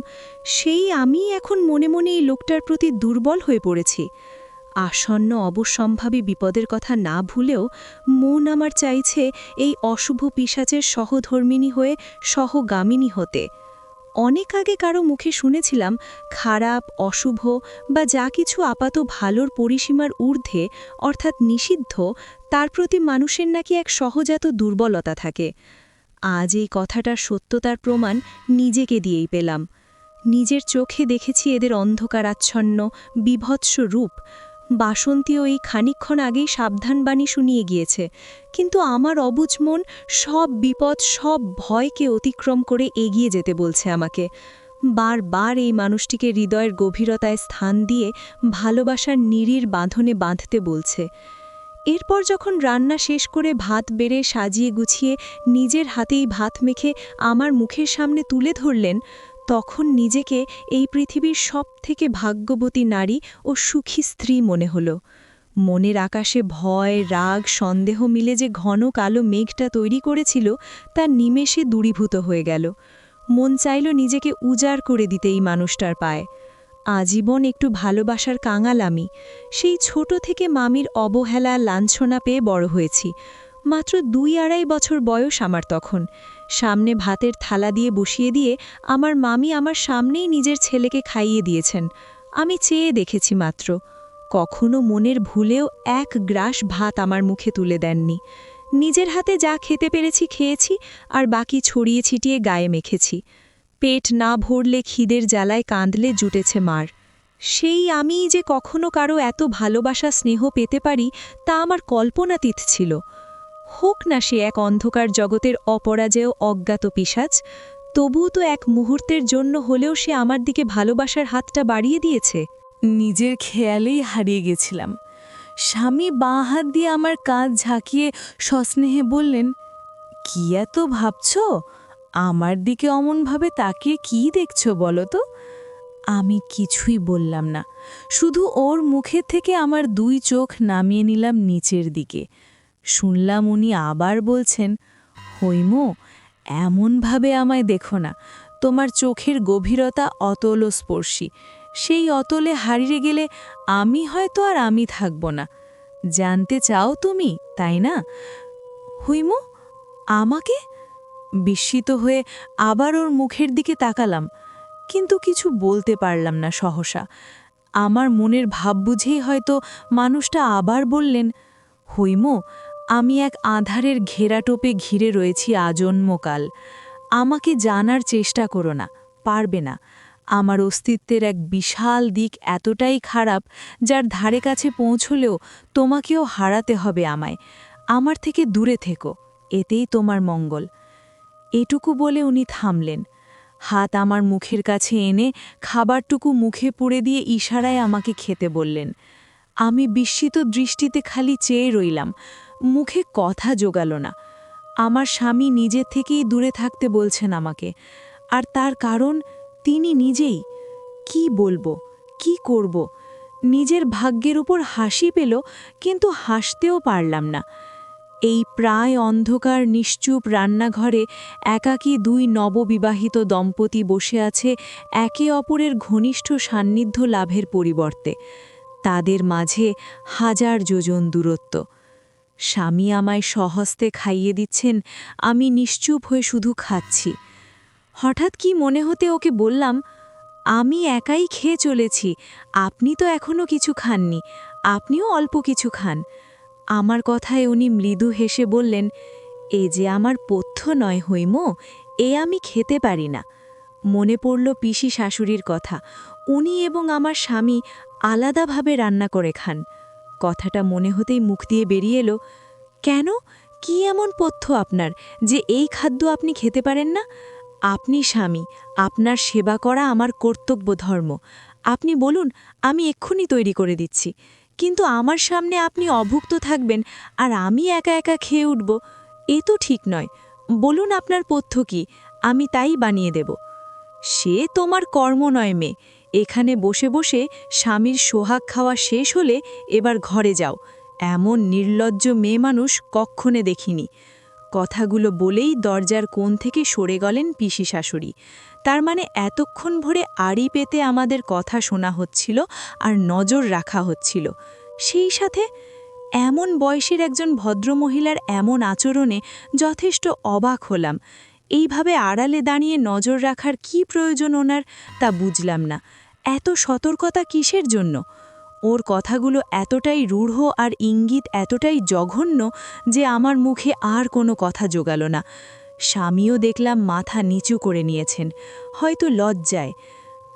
সেই আমি এখন মনে মনে এই লোকটার প্রতি দুর্বল হয়ে পড়েছি। আসন্ন অবশ্যম্ভাবী বিপদের কথা না ভুলেও মন আমার চাইছে এই অশুভ পিশাচের সহধর্মিণী হয়ে সহগামিনী হতে। অনেক আগে কারো মুখে শুনেছিলাম খারাপ, অশুভ বা যা কিছু আপাত ভালোর পরিসীমার ঊর্ধ্বে অর্থাৎ নিষিদ্ধ, তার প্রতি মানুষের নাকি এক সহজাত দুর্বলতা থাকে। আজ এই কথাটার সত্যতার প্রমাণ নিজেকে দিয়েই পেলাম। নিজের চোখে দেখেছি এদের অন্ধকারাচ্ছন্ন বিভৎস রূপ। বাসন্তীও এই খানিকক্ষণ আগেই সাবধানবাণী শুনিয়ে গিয়েছে, কিন্তু আমার অবুঝ মন সব বিপদ, সব ভয়কে অতিক্রম করে এগিয়ে যেতে বলছে আমাকে। বারবার এই মানুষটিকে হৃদয়ের গভীরতায় স্থান দিয়ে ভালোবাসার নিড়ির বাঁধনে বাঁধতে বলছে। এরপর যখন রান্না শেষ করে ভাত বেড়ে সাজিয়ে গুছিয়ে নিজের হাতেই ভাত মেখে আমার মুখের সামনে তুলে ধরলেন, তখন নিজেকে এই পৃথিবীর সবথেকে ভাগ্যবতী নারী ও সুখী স্ত্রী মনে হল। মনের আকাশে ভয়, রাগ, সন্দেহ মিলে যে ঘন কালো মেঘটা তৈরি করেছিল, তা নিমেষে দূরীভূত হয়ে গেল। মন চাইল নিজেকে উজাড় করে দিতে এই মানুষটার পায়ে। আজীবন একটু ভালোবাসার কাঙাল আমি। সেই ছোট থেকে মামির অবহেলা, লাঞ্ছনা পেয়ে বড় হয়েছি। মাত্র ২-২.৫ বছর বয়স আমার তখন। সামনে ভাতের থালা দিয়ে বসিয়ে দিয়ে আমার মামি আমার সামনেই নিজের ছেলেকে খাইয়ে দিয়েছেন। আমি চেয়ে দেখেছি মাত্র। কখনো মনের ভুলেও এক গ্রাস ভাত আমার মুখে তুলে দেননি। নিজের হাতে যা খেতে পেরেছি খেয়েছি, আর বাকি ছড়িয়ে ছিটিয়ে গায়ে মেখেছি। পেট না ভরলে, খিদের জ্বালায় কাঁদলে জুটেছে মার। সেই আমিই যে কখনো কারো এত ভালোবাসা স্নেহ পেতে পারি, তা আমার কল্পনাতীত ছিল। হোক না সে এক অন্ধকার জগতের অপরাজেয় অজ্ঞাত পিশাচ, তবুও তো এক মুহূর্তের জন্য হলেও সে আমার দিকে ভালোবাসার হাতটা বাড়িয়ে দিয়েছে। নিজের খেয়ালেই হারিয়ে গেছিলাম। স্বামী বাঁ হাত দিয়ে আমার কাঁধ ঝাঁকিয়ে সস্নেহে বললেন, কি এত ভাবছ? আমার দিকে অমনভাবে তাকিয়ে কি দেখছ বলো তো? আমি কিছুই বললাম না, শুধু ওর মুখের থেকে আমার ২ চোখ নামিয়ে নিলাম নিচের দিকে। শুনলাম উনি আবার বলছেন, হৈমো, এমনভাবে আমায় দেখো না, তোমার চোখের গভীরতা অতলস্পর্শী। সেই অতলে হারিয়ে গেলে আমি হয়তো আর আমি থাকব না। জানতে চাও তুমি, তাই না? হুইমু, আমাকে? বিস্মিত হয়ে আবার ওর মুখের দিকে তাকালাম, কিন্তু কিছু বলতে পারলাম না সহসা। আমার মনের ভাব বুঝেই হয়তো মানুষটা আবার বললেন, হুইমু, আমি এক আঁধারের ঘেরাটোপে ঘিরে রয়েছি আজন্মকাল। আমাকে জানার চেষ্টা করো না, পারবে না। আমার অস্তিত্বের এক বিশাল দিক এতটাই খারাপ, যার ধারে কাছে পৌঁছলেও তোমাকেও হারাতে হবে আমায়। আমার থেকে দূরে থেকো, এতেই তোমার মঙ্গল। এটুকু বলে উনি থামলেন। হাত আমার মুখের কাছে এনে খাবারটুকু মুখে পুড়ে দিয়ে ইশারায় আমাকে খেতে বললেন। আমি বিস্মিত দৃষ্টিতে খালি চেয়ে রইলাম, মুখে কথা জোগাল না। আমার স্বামী নিজের থেকেই দূরে থাকতে বলছেন আমাকে, আর তার কারণ তিনি নিজেই। কি বলবো, কি করব? নিজের ভাগ্যের উপর হাসি পেল, কিন্তু হাসতেও পারলাম না। এই প্রায় অন্ধকার নিশ্চুপ রান্নাঘরে একাকী দুই নববিবাহিত দম্পতি বসে আছে একে অপরের ঘনিষ্ঠ সান্নিধ্য লাভের পরিবর্তে। তাদের মাঝে হাজার যোজন দূরত্ব। স্বামী আমায় স্বহস্তে খাইয়ে দিচ্ছেন, আমি নিশ্চুপ হয়ে শুধু খাচ্ছি। হঠাৎ কি মনে হতে ওকে বললাম, আমি একাই খেয়ে চলেছি, আপনি তো এখনও কিছু খাননি, আপনিও অল্প কিছু খান। আমার কথায় উনি মৃদু হেসে বললেন, এ যে আমার পথ্য নয় হৈমো, এ আমি খেতে পারি না। মনে পড়ল পিসি শাশুড়ির কথা, উনি এবং আমার স্বামী আলাদাভাবে রান্না করে খান। কথাটা মনে হতেই মুখ দিয়ে বেরিয়ে এলো, কেন, কি এমন পথ্য আপনার যে এই খাদ্য আপনি খেতে পারেন না? আপনি স্বামী, আপনার সেবা করা আমার কর্তব্য ধর্ম। আপনি বলুন, আমি এক্ষুনি তৈরি করে দিচ্ছি। কিন্তু আমার সামনে আপনি অভুক্ত থাকবেন আর আমি একা একা খেয়ে উঠব, এ তো ঠিক নয়। বলুন আপনার পথ্য কি, আমি তাই বানিয়ে দেব। সে তোমার কর্ম নয় মেয়ে, এখানে বসে বসে স্বামীর সোহাগ খাওয়া শেষ হলে এবার ঘরে যাও। এমন নির্লজ্জ মেয়ে মানুষ কক্ষণে দেখিনি। কথাগুলো বলেই দরজার কোণ থেকে সরে গেলেন পিসি শাশুড়ি। তার মানে এতক্ষণ ভরে আড়ি পেতে আমাদের কথা শোনা হচ্ছিল আর নজর রাখা হচ্ছিল। সেই সাথে এমন বয়সের একজন ভদ্রমহিলার এমন আচরণে যথেষ্ট অবাক হলাম। এইভাবে আড়ালে দাঁড়িয়ে নজর রাখার কি প্রয়োজন ওনার, তা বুঝলাম না। এত সতর্কতা কিসের জন্য? ওর কথাগুলো এতটাই রূঢ় আর ইঙ্গিত এতটাই জঘন্য যে আমার মুখে আর কোনো কথা জোগাল না। স্বামীও দেখলাম মাথা নিচু করে নিয়েছেন, হয়তো লজ্জায়।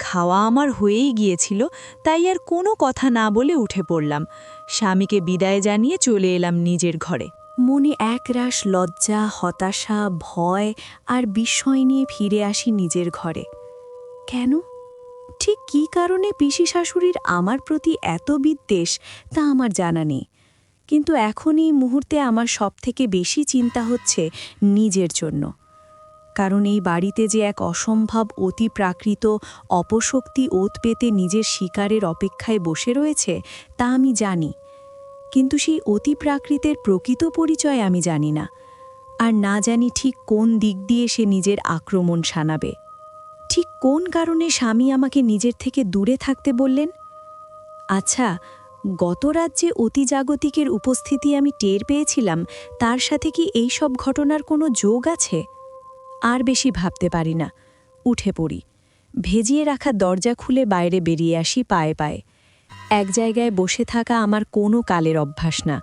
খাওয়া আমার হয়েই গিয়েছিল, তাই আর কোনো কথা না বলে উঠে পড়লাম। স্বামীকে বিদায় জানিয়ে চলে এলাম নিজের ঘরে। মনে একরাশ লজ্জা, হতাশা, ভয় আর বিস্ময় নিয়ে ফিরে আসি নিজের ঘরে। কেন? ঠিক কী কারণে পিসি শাশুড়ির আমার প্রতি এত বিদ্বেষ তা আমার জানা নেই, কিন্তু এখন এই মুহূর্তে আমার সবথেকে বেশি চিন্তা হচ্ছে নিজের জন্য। কারণ এই বাড়িতে যে এক অসম্ভব অতিপ্রাকৃত অপশক্তি ওত পেতে নিজের শিকারের অপেক্ষায় বসে রয়েছে তা আমি জানি, কিন্তু সেই অতিপ্রাকৃতের প্রকৃত পরিচয় আমি জানি না, আর না জানি ঠিক কোন দিক দিয়ে সে নিজের আক্রমণ শানাবে। ঠিক কোন কারণে স্বামী আমাকে নিজের থেকে দূরে থাকতে বললেন? আচ্ছা, গত রাত যে অতিজাগতিকের উপস্থিতি আমি টের পেয়েছিলাম, তার সাথে কি এই সব ঘটনার কোনো যোগ আছে? আর বেশি ভাবতে পারি না, উঠে পড়ি। ভেজিয়ে রাখা দরজা খুলে বাইরে বেরিয়ে আসি পায়ে পায়ে। এক জায়গায় বসে থাকা আমার কোনো কালের অভ্যাস না।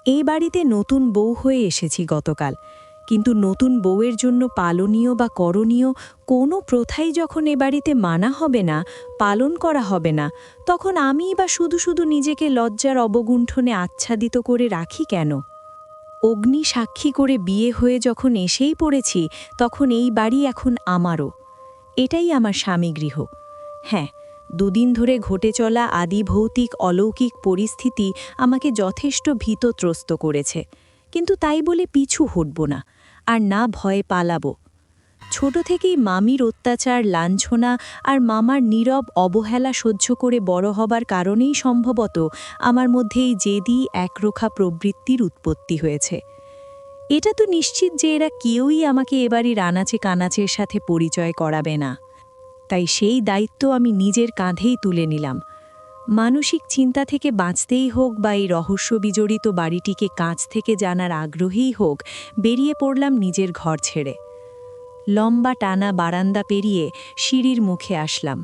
এই বাড়িতে নতুন বউ হয়ে এসেছি গতকাল, কিন্তু নতুন বউয়ের জন্য পালনীয় বা করণীয় কোনো প্রথাই যখন এ বাড়িতে মানা হবে না, পালন করা হবে না, তখন আমিই বা শুধু শুধু নিজেকে লজ্জার অবগুণ্ঠনে আচ্ছাদিত করে রাখি কেন? অগ্নি সাক্ষী করে বিয়ে হয়ে যখন এসেই পড়েছি, তখন এই বাড়ি এখন আমারও। এটাই আমার স্বামী গৃহ। হ্যাঁ, দুদিন ধরে ঘটে চলা আদি ভৌতিক অলৌকিক পরিস্থিতি আমাকে যথেষ্ট ভীতত্রস্ত করেছে, কিন্তু তাই বলে পিছু হটব না, আর না ভয়ে পালাবো। ছোট থেকেই মামির অত্যাচার, লাঞ্ছনা আর মামার নীরব অবহেলা সহ্য করে বড় হবার কারণেই সম্ভবত আমার মধ্যে এই জেদি একরোখা প্রবৃত্তির উৎপত্তি হয়েছে। এটা তো নিশ্চিত যে এরা কেউই আমাকে এবারই আনাচে কানাচের সাথে পরিচয় করাবে না, তাই সেই দায়িত্ব আমি নিজের কাঁধেই তুলে নিলাম। মানসিক চিন্তা থেকে বাঁচতেই হোক বা এই রহস্য বিজড়িত বাড়িটিকে কাছ থেকে জানার আগ্রহীই হোক, বেরিয়ে পড়লাম নিজের ঘর ছেড়ে। লম্বা টানা বারান্দা পেরিয়ে সিঁড়ির মুখে আসলাম।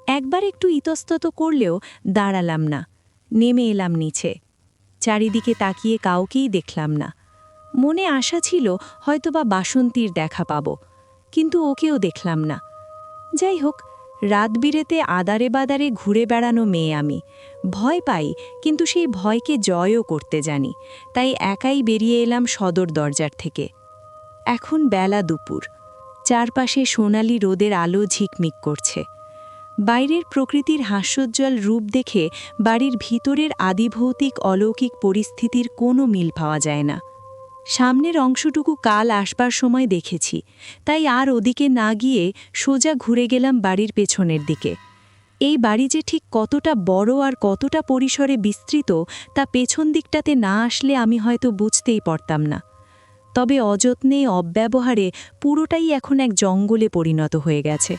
একবার একটু ইতস্তত করলেও দাঁড়ালাম না, নেমে এলাম নিচে। চারিদিকে তাকিয়ে কাউকেই দেখলাম না। মনে আশা ছিল হয়তোবা বাসন্তীর দেখা পাব, কিন্তু ওকেও দেখলাম না। যাই হোক, রাত বিরেতে আদারে বাদারে ঘুরে বেড়ানো মেয়ে আমি। ভয় পাই, কিন্তু সেই ভয়কে জয়ও করতে জানি। তাই একাই বেরিয়ে এলাম সদর দরজার থেকে। এখন বেলা দুপুর। চারপাশে সোনালি রোদের আলো ঝিকমিক করছে। বাইরের প্রকৃতির হাস্যোজ্জ্বল রূপ দেখে বাড়ির ভিতরের আদিভৌতিক অলৌকিক পরিস্থিতির কোনো মিল পাওয়া যায় না। সামনের অংশটুকু কাল আসবার সময় দেখেছি, তাই আর ওদিকে না গিয়ে সোজা ঘুরে গেলাম বাড়ির পেছনের দিকে। এই বাড়ি যে ঠিক কতটা বড় আর কতটা পরিসরে বিস্তৃত তা পেছন দিকটাতে না আসলে আমি হয়তো বুঝতেই পারতাম না। তবে অযত্নে অব্যবহারে পুরোটাই এখন এক জঙ্গলে পরিণত হয়ে গেছে।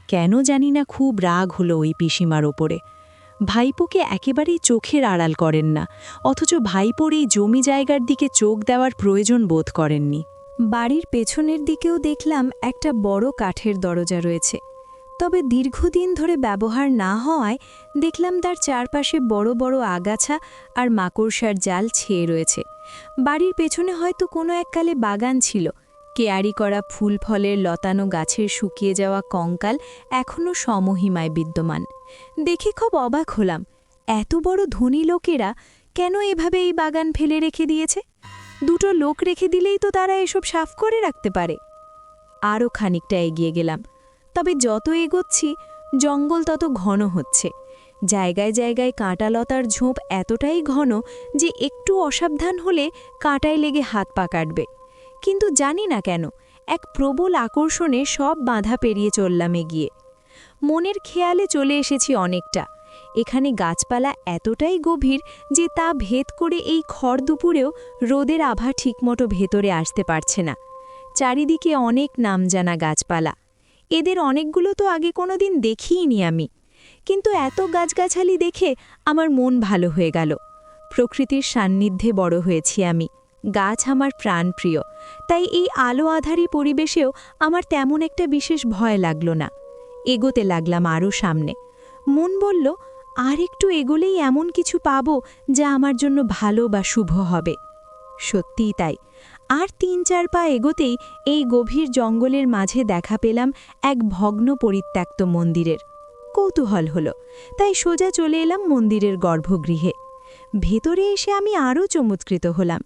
কেন জানি না খুব রাগ হলো ওই পিসিমার ওপরে। ভাইপোকে একেবারেই চোখের আড়াল করেন না, অথচ ভাইপোর এই জমি জায়গার দিকে চোখ দেওয়ার প্রয়োজন বোধ করেননি। বাড়ির পেছনের দিকেও দেখলাম একটা বড় কাঠের দরজা রয়েছে, তবে দীর্ঘদিন ধরে ব্যবহার না হওয়ায় দেখলাম তার চারপাশে বড় বড় আগাছা আর মাকড়সার জাল ছেয়ে রয়েছে। বাড়ির পেছনে হয়তো কোনো এককালে বাগান ছিল। কেয়ারি করা ফুল ফলের লতানো গাছের শুকিয়ে যাওয়া কঙ্কাল এখনও সমহিমায় বিদ্যমান। দেখে খুব অবাক হলাম, এত বড় ধনী লোকেরা কেন এভাবে এই বাগান ফেলে রেখে দিয়েছে? দুটো লোক রেখে দিলেই তো তারা এসব সাফ করে রাখতে পারে। আরও খানিকটা এগিয়ে গেলাম, তবে যত এগোচ্ছি জঙ্গল তত ঘন হচ্ছে। জায়গায় জায়গায় কাঁটালতার ঝোপ এতটাই ঘন যে একটু অসাবধান হলে কাঁটায় লেগে হাত পা কাটবে। কিন্তু জানি না কেন এক প্রবল আকর্ষণে সব বাধা পেরিয়ে চললাম এগিয়ে। মনের খেয়ালে চলে এসেছি অনেকটা। এখানে গাছপালা এতটাই গভীর যে তা ভেদ করে এই খড় দুপুরেও রোদের আভা ঠিকমতো ভেতরে আসতে পারছে না। চারিদিকে অনেক নামজানা গাছপালা। এদের অনেকগুলো তো আগে কোনোদিন দেখিইনি আমি, কিন্তু এত গাছগাছালি দেখে আমার মন ভালো হয়ে গেল। প্রকৃতির সান্নিধ্যে বড় হয়েছি আমি, গাছ আমার প্রাণপ্রিয়, তাই এই আলো আধারী পরিবেশেও আমার তেমন একটা বিশেষ ভয় লাগল না। এগোতে লাগলাম আরও সামনে। মন বলল, আর একটু এগোলেই এমন কিছু পাব যা আমার জন্য ভালো বা শুভ হবে। সত্যিই তাই। আর ৩-৪ পা এগোতেই এই গভীর জঙ্গলের মাঝে দেখা পেলাম এক ভগ্ন পরিত্যক্ত মন্দিরের। কৌতূহল হলো, তাই সোজা চলে এলাম মন্দিরের গর্ভগৃহে। ভেতরে এসে আমি আরও চমৎকৃত হলাম।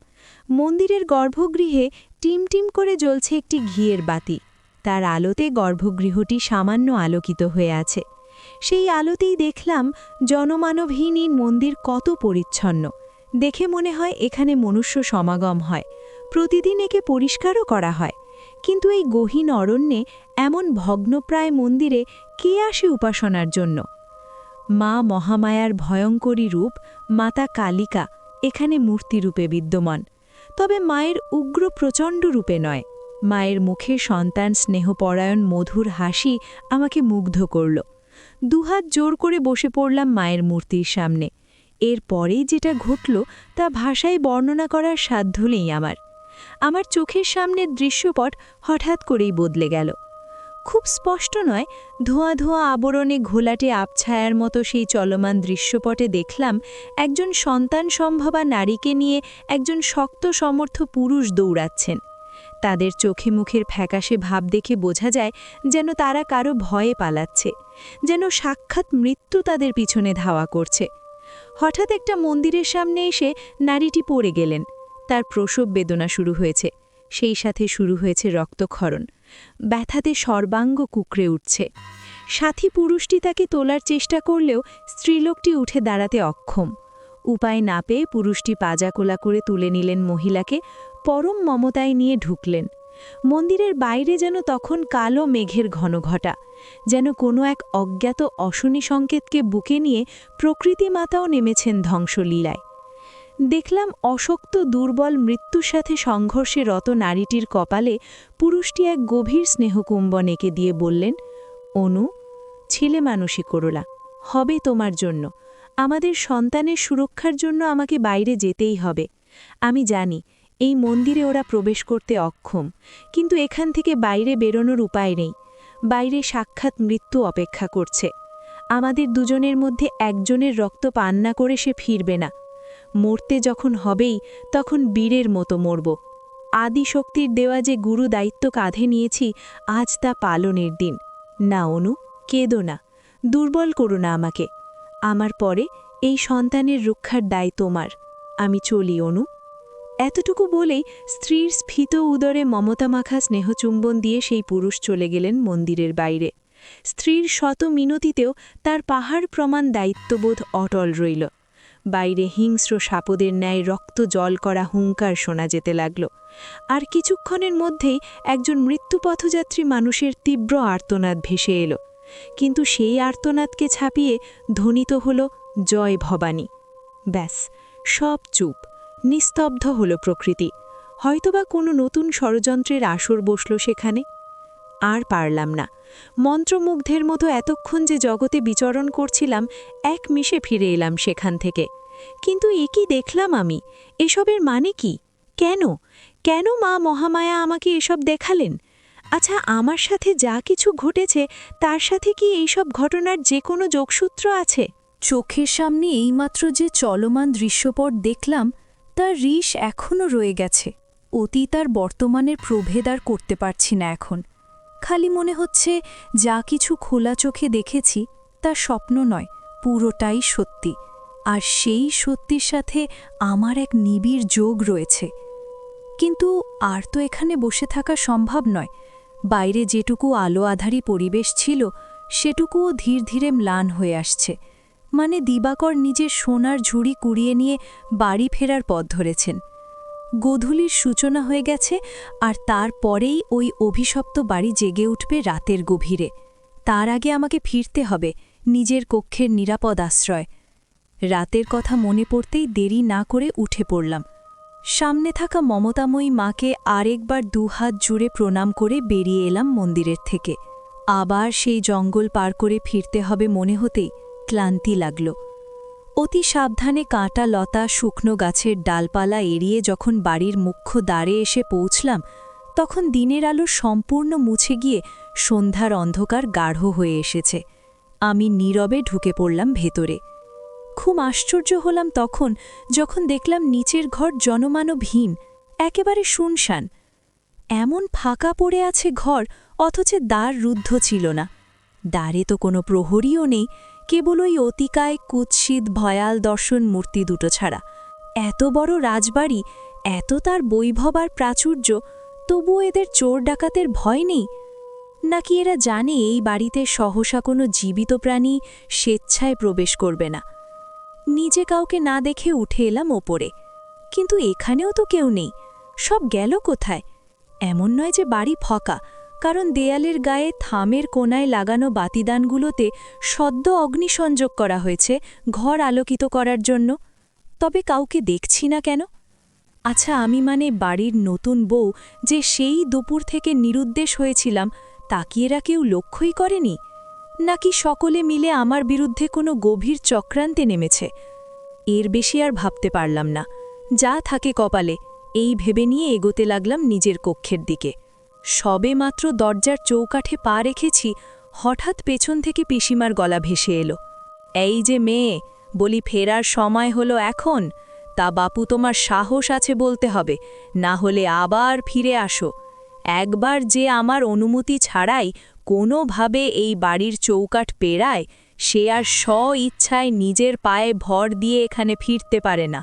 মন্দিরের গর্ভগৃহে টিমটিম করে জ্বলছে একটি ঘিয়ের বাতি। তার আলোতে গর্ভগৃহটি সামান্য আলোকিত হয়ে আছে। সেই আলোতেই দেখলাম জনমানবহীন এই মন্দির কত পরিচ্ছন্ন। দেখে মনে হয় এখানে মনুষ্য সমাগম হয়, প্রতিদিন একে পরিষ্কারও করা হয়। কিন্তু এই গহীন অরণ্যে এমন ভগ্নপ্রায় মন্দিরে কে আসে উপাসনার জন্য? মা মহামায়ার ভয়ঙ্করী রূপ মাতা কালিকা এখানে মূর্তিরূপে বিদ্যমান, তবে মায়ের উগ্র প্রচণ্ড রূপে নয়। মায়ের মুখে সন্তান স্নেহপরায়ণ মধুর হাসি আমাকে মুগ্ধ করল। দুহাত জোর করে বসে পড়লাম মায়ের মূর্তির সামনে। এর পরেই যেটা ঘটল তা ভাষায় বর্ণনা করার সাধ্য নেই আমার। আমার চোখের সামনের দৃশ্যপট হঠাৎ করেই বদলে গেল। খুব স্পষ্ট নয়, ধোঁয়া ধোঁয়া আবরণে ঘোলাটে আবছায়ার মতো সেই চলমান দৃশ্যপটে দেখলাম একজন সন্তান সম্ভবা নারীকে নিয়ে একজন শক্ত সমর্থ পুরুষ দৌড়াচ্ছেন। তাদের চোখে মুখের ফ্যাকাশে ভাব দেখে বোঝা যায় যেন তারা কারো ভয়ে পালাচ্ছে, যেন সাক্ষাৎ মৃত্যু তাদের পিছনে ধাওয়া করছে। হঠাৎ একটা মন্দিরের সামনে এসে নারীটি পড়ে গেলেন। তার প্রসব বেদনা শুরু হয়েছে, সেই সাথে শুরু হয়েছে রক্তক্ষরণ। ব্যথাতে সর্বাঙ্গ কুঁকড়ে উঠছে। সাথী পুরুষটি তাকে তোলার চেষ্টা করলেও স্ত্রীলোকটি উঠে দাঁড়াতে অক্ষম। উপায় না পেয়ে পুরুষটি পাজাকোলা করে তুলে নিলেন মহিলাকে, পরম মমতায় নিয়ে ঢুকলেন। মন্দিরের বাইরে যেন তখন কালো মেঘের ঘনঘটা, যেন কোনো এক অজ্ঞাত অশনি সংকেতকে বুকে নিয়ে প্রকৃতি মাতাও নেমেছেন ধ্বংসলীলায়। দেখলাম অশক্ত দুর্বল মৃত্যুর সাথে সংঘর্ষে রত নারীটির কপালে পুরুষটি এক গভীর স্নেহকুম্বন এঁকে দিয়ে বললেন, অনু, ছেলে মানুষই করোলা, হবে তোমার জন্য, আমাদের সন্তানের সুরক্ষার জন্য আমাকে বাইরে যেতেই হবে। আমি জানি এই মন্দিরে ওরা প্রবেশ করতে অক্ষম, কিন্তু এখান থেকে বাইরে বেরোনোর উপায় নেই। বাইরে সাক্ষাৎ মৃত্যু অপেক্ষা করছে। আমাদের দুজনের মধ্যে একজনের রক্ত পান না করে সে ফিরবে না। মরতে যখন হবেই তখন বীরের মতো মরব। আদিশক্তির দেওয়া যে গুরু দায়িত্ব কাঁধে নিয়েছি, আজ তা পালনের দিন। না অনু, কেঁদো না, দুর্বল করো না আমাকে। আমার পরে এই সন্তানের রক্ষার দায় তোমার। আমি চলি অনু। এতটুকু বলেই স্ত্রীর স্ফীত উদরে মমতামাখা স্নেহচুম্বন দিয়ে সেই পুরুষ চলে গেলেন মন্দিরের বাইরে। স্ত্রীর শত মিনতিতেও তার পাহাড় প্রমাণ দায়িত্ববোধ অটল রইল। বাইরে হিংস্র সাপদের ন্যায় রক্ত জল করা হুঙ্কার শোনা যেতে লাগল। আর কিছুক্ষণের মধ্যেই একজন মৃত্যুপথযাত্রী মানুষের তীব্র আর্তনাদ ভেসে এলো। কিন্তু সেই আর্তনাদকে ছাপিয়ে ধ্বনিত হল জয় ভবানী। ব্যাস, সব চুপ, নিস্তব্ধ হল প্রকৃতি। হয়তোবা কোনো নতুন ষড়যন্ত্রের আসর বসল সেখানে। আর পারলাম না। মন্ত্রমুগ্ধের মতো এতক্ষণ যে জগতে বিচরণ করছিলাম, এক মিশে ফিরে এলাম সেখান থেকে। কিন্তু এ কি দেখলাম আমি? এসবের মানে কি? কেন কেন মা মহামায়া আমাকে এসব দেখালেন? আচ্ছা, আমার সাথে যা কিছু ঘটেছে তার সাথে কি এইসব ঘটনার যে কোনো যোগসূত্র আছে? চোখের সামনে এইমাত্র যে চলমান দৃশ্যপট দেখলাম, তার রিশ এখনও রয়ে গেছে। অতীত আর বর্তমানের প্রভেদ আর করতে পারছি না এখন। খালি মনে হচ্ছে যা কিছু খোলা চোখে দেখেছি তা স্বপ্ন নয়, পুরোটাই সত্যি। আর সেই সত্যির সাথে আমার এক নিবিড় যোগ রয়েছে। কিন্তু আর তো এখানে বসে থাকা সম্ভব নয়। বাইরে যেটুকু আলো আধারী পরিবেশ ছিল সেটুকুও ধীরে ধীরে ম্লান হয়ে আসছে। মানে দিবাকর নিজের সোনার ঝুড়ি কুড়িয়ে নিয়ে বাড়ি ফেরার পথ ধরেছেন। গোধূলির সূচনা হয়ে গেছে, আর তারপরেই ওই অভিশপ্ত বাড়ি জেগে উঠবে রাতের গভীরে। তার আগে আমাকে ফিরতে হবে নিজের কক্ষের নিরাপদ আশ্রয়। রাতের কথা মনে পড়তেই দেরি না করে উঠে পড়লাম। সামনে থাকা মমতাময়ী মাকে আরেকবার দুহাত জুড়ে প্রণাম করে বেরিয়ে এলাম মন্দিরের থেকে। আবার সেই জঙ্গল পার করে ফিরতে হবে মনে হতেই ক্লান্তি লাগল। অতি সাবধানে কাঁটা লতা শুকনো গাছের ডালপালা এড়িয়ে যখন বাড়ির মুখ্য দ্বারে এসে পৌঁছলাম, তখন দিনের আলো সম্পূর্ণ মুছে গিয়ে সন্ধ্যার অন্ধকার গাঢ় হয়ে এসেছে। আমি নীরবে ঢুকে পড়লাম ভেতরে। খুব আশ্চর্য হলাম তখন যখন দেখলাম নিচের ঘর জনমানবহীন, একেবারে শুনশান। এমন ফাঁকা পড়ে আছে ঘর, অথচ দ্বার রুদ্ধ ছিল না। দ্বারে তো কোনো প্রহরীও নেই, কেবল ওই অতিকায় কুৎসিত ভয়াল দর্শন মূর্তি দুটো ছাড়া। এত বড় রাজবাড়ি, এত তার বৈভব আর প্রাচুর্য, তবুও এদের চোর ডাকাতের ভয় নেই? নাকি এরা জানে এই বাড়িতে সহসা কোনো জীবিত প্রাণী স্বেচ্ছায় প্রবেশ করবে না? নিজে কাউকে না দেখে উঠে এলাম ওপরে। কিন্তু এখানেও তো কেউ নেই। সব গেল কোথায়? এমন নয় যে বাড়ি ফাঁকা, কারণ দেয়ালের গায়ে থামের কোনায় লাগানো বাতিদানগুলোতে সদ্য অগ্নিসংযোগ করা হয়েছে ঘর আলোকিত করার জন্য। তবে কাউকে দেখছি না কেন? আচ্ছা, আমি মানে বাড়ির নতুন বউ যে সেই দুপুর থেকে নিরুদ্দেশ হয়েছিলাম, তাকে এরা কেউ লক্ষ্যই করেনি? নাকি সকলে মিলে আমার বিরুদ্ধে কোনো গভীর চক্রান্তে নেমেছে? এর বেশি আর ভাবতে পারলাম না। যা থাকে কপালে, এই ভেবে নিয়ে এগোতে লাগলাম নিজের কক্ষের দিকে। সবে মাত্র দরজার চৌকাঠে পা রেখেছি, হঠাৎ পেছন থেকে পিসিমার গলা ভেসে এলো। এই যে মেয়ে, বলি ফেরার সময় হলো এখন। তা বাপু, তোমার সাহস আছে বলতে হবে, না হলে আবার ফিরে আসো। একবার যে আমার অনুমতি ছাড়াই কোনোভাবে এই বাড়ির চৌকাঠ পেরায়, সে আর ইচ্ছায় নিজের পায়ে ভর দিয়ে এখানে ফিরতে পারে না।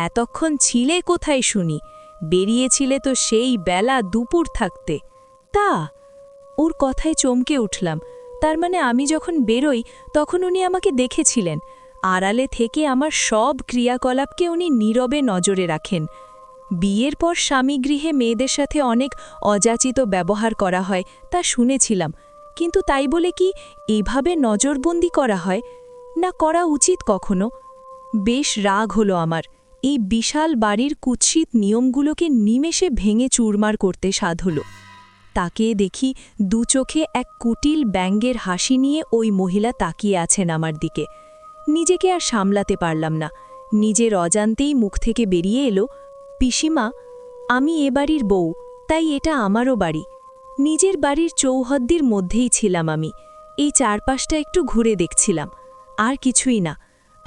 এতক্ষণ ছিলে কোথায় শুনি? বেরিয়েছিলে তো সেই বেলা দুপুর থাকতে। তা? ওর কথায় চমকে উঠলাম। তার মানে আমি যখন বেরোই তখন উনি আমাকে দেখেছিলেন। আড়ালে থেকে আমার সব ক্রিয়াকলাপকে উনি নীরবে নজরে রাখেন। বিয়ের পর স্বামী গৃহে মেয়েদের সাথে অনেক অযাচিত ব্যবহার করা হয় তা শুনেছিলাম, কিন্তু তাই বলে কি এইভাবে নজরবন্দি করা হয়? না করা উচিত কখনো? বেশ রাগ হলো আমার। এই বিশাল বাড়ির কুৎসিত নিয়মগুলোকে নিমেষে ভেঙে চুরমার করতে সাধ হলো। তাকে দেখি দু চোখে এক কুটিল ব্যঙ্গের হাসি নিয়ে ওই মহিলা তাকিয়ে আছেন আমার দিকে। নিজেকে আর সামলাতে পারলাম না। নিজের অজান্তেই মুখ থেকে বেরিয়ে এলো, পিসিমা, আমি এ বাড়ির বউ, তাই এটা আমারও বাড়ি। নিজের বাড়ির চৌহদ্দির মধ্যেই ছিলাম আমি। এই চারপাশটা একটু ঘুরে দেখছিলাম, আর কিছুই না।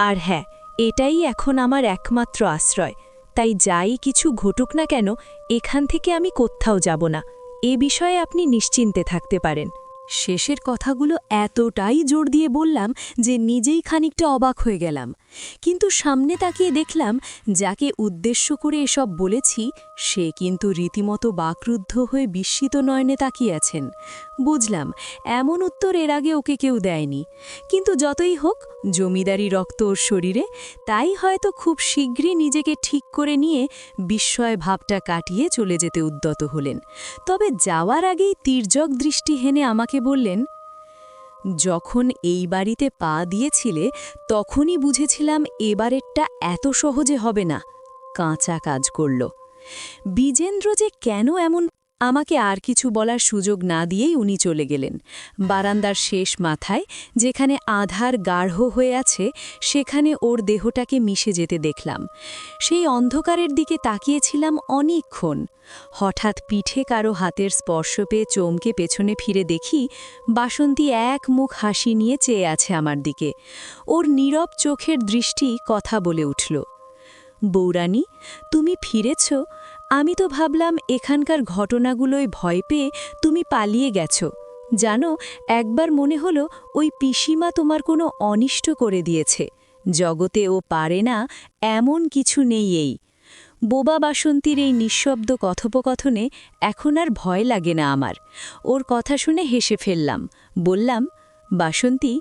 আর হ্যাঁ, এটাই এখন আমার একমাত্র আশ্রয়। তাই যাই কিছু ঘটুক না কেন, এখান থেকে আমি কোথাও যাব না। এ বিষয়ে আপনি নিশ্চিন্তে থাকতে পারেন। শেষের কথাগুলো এতটাই জোর দিয়ে বললাম যে নিজেই খানিকটা অবাক হয়ে গেলাম। কিন্তু সামনে তাকিয়ে দেখলাম যাকে উদ্দেশ্য করে এসব বলেছি সে কিন্তু রীতিমতো বাকরুদ্ধ হয়ে বিস্মিত নয়নে তাকিয়ে আছেন। বুঝলাম এমন উত্তর এর আগে ওকে কেউ দেয়নি। কিন্তু যতই হোক, জমিদারি রক্ত ওর শরীরে, তাই হয়তো খুব শীঘ্রই নিজেকে ঠিক করে নিয়ে বিস্ময় ভাবটা কাটিয়ে চলে যেতে উদ্যত হলেন। তবে যাওয়ার আগেই তির্যক দৃষ্টি হেনে আমাকে বললেন, যখন এই বাড়িতে পা দিয়েছিলে তখনই বুঝেছিলাম এবারেরটা এত সহজে হবে না। কাঁচা কাজ করল। বিজেন্দ্র যে কেন এমন, আমাকে আর কিছু বলার সুযোগ না দিয়েই উনি চলে গেলেন। বারান্দার শেষ মাথায় যেখানে আধার গাঢ় হয়ে আছে সেখানে ওর দেহটাকে মিশে যেতে দেখলাম। সেই অন্ধকারের দিকে তাকিয়েছিলাম অনেকক্ষণ। হঠাৎ পিঠে কারো হাতের স্পর্শ পেয়ে চমকে পেছনে ফিরে দেখি বাসন্তী এক মুখ হাসি নিয়ে চেয়ে আছে আমার দিকে। ওর নীরব চোখের দৃষ্টি কথা বলে উঠল, বৌরানী, তুমি ফিরেছ? আমি তো ভাবলাম এখানকার ঘটনাগুলোয় ভয় পেয়ে তুমি পালিয়ে গেছ। জানো, একবার মনে হলো ওই পিসিমা তোমার কোনো অনিষ্ট করে দিয়েছে। জগতে ও পারে না এমন কিছু নেই। এই বোবা বাসন্তীর এই নিঃশব্দ কথোপকথনে এখন আর ভয় লাগে না আমার। ওর কথা শুনে হেসে ফেললাম। বললাম, বাসন্তী,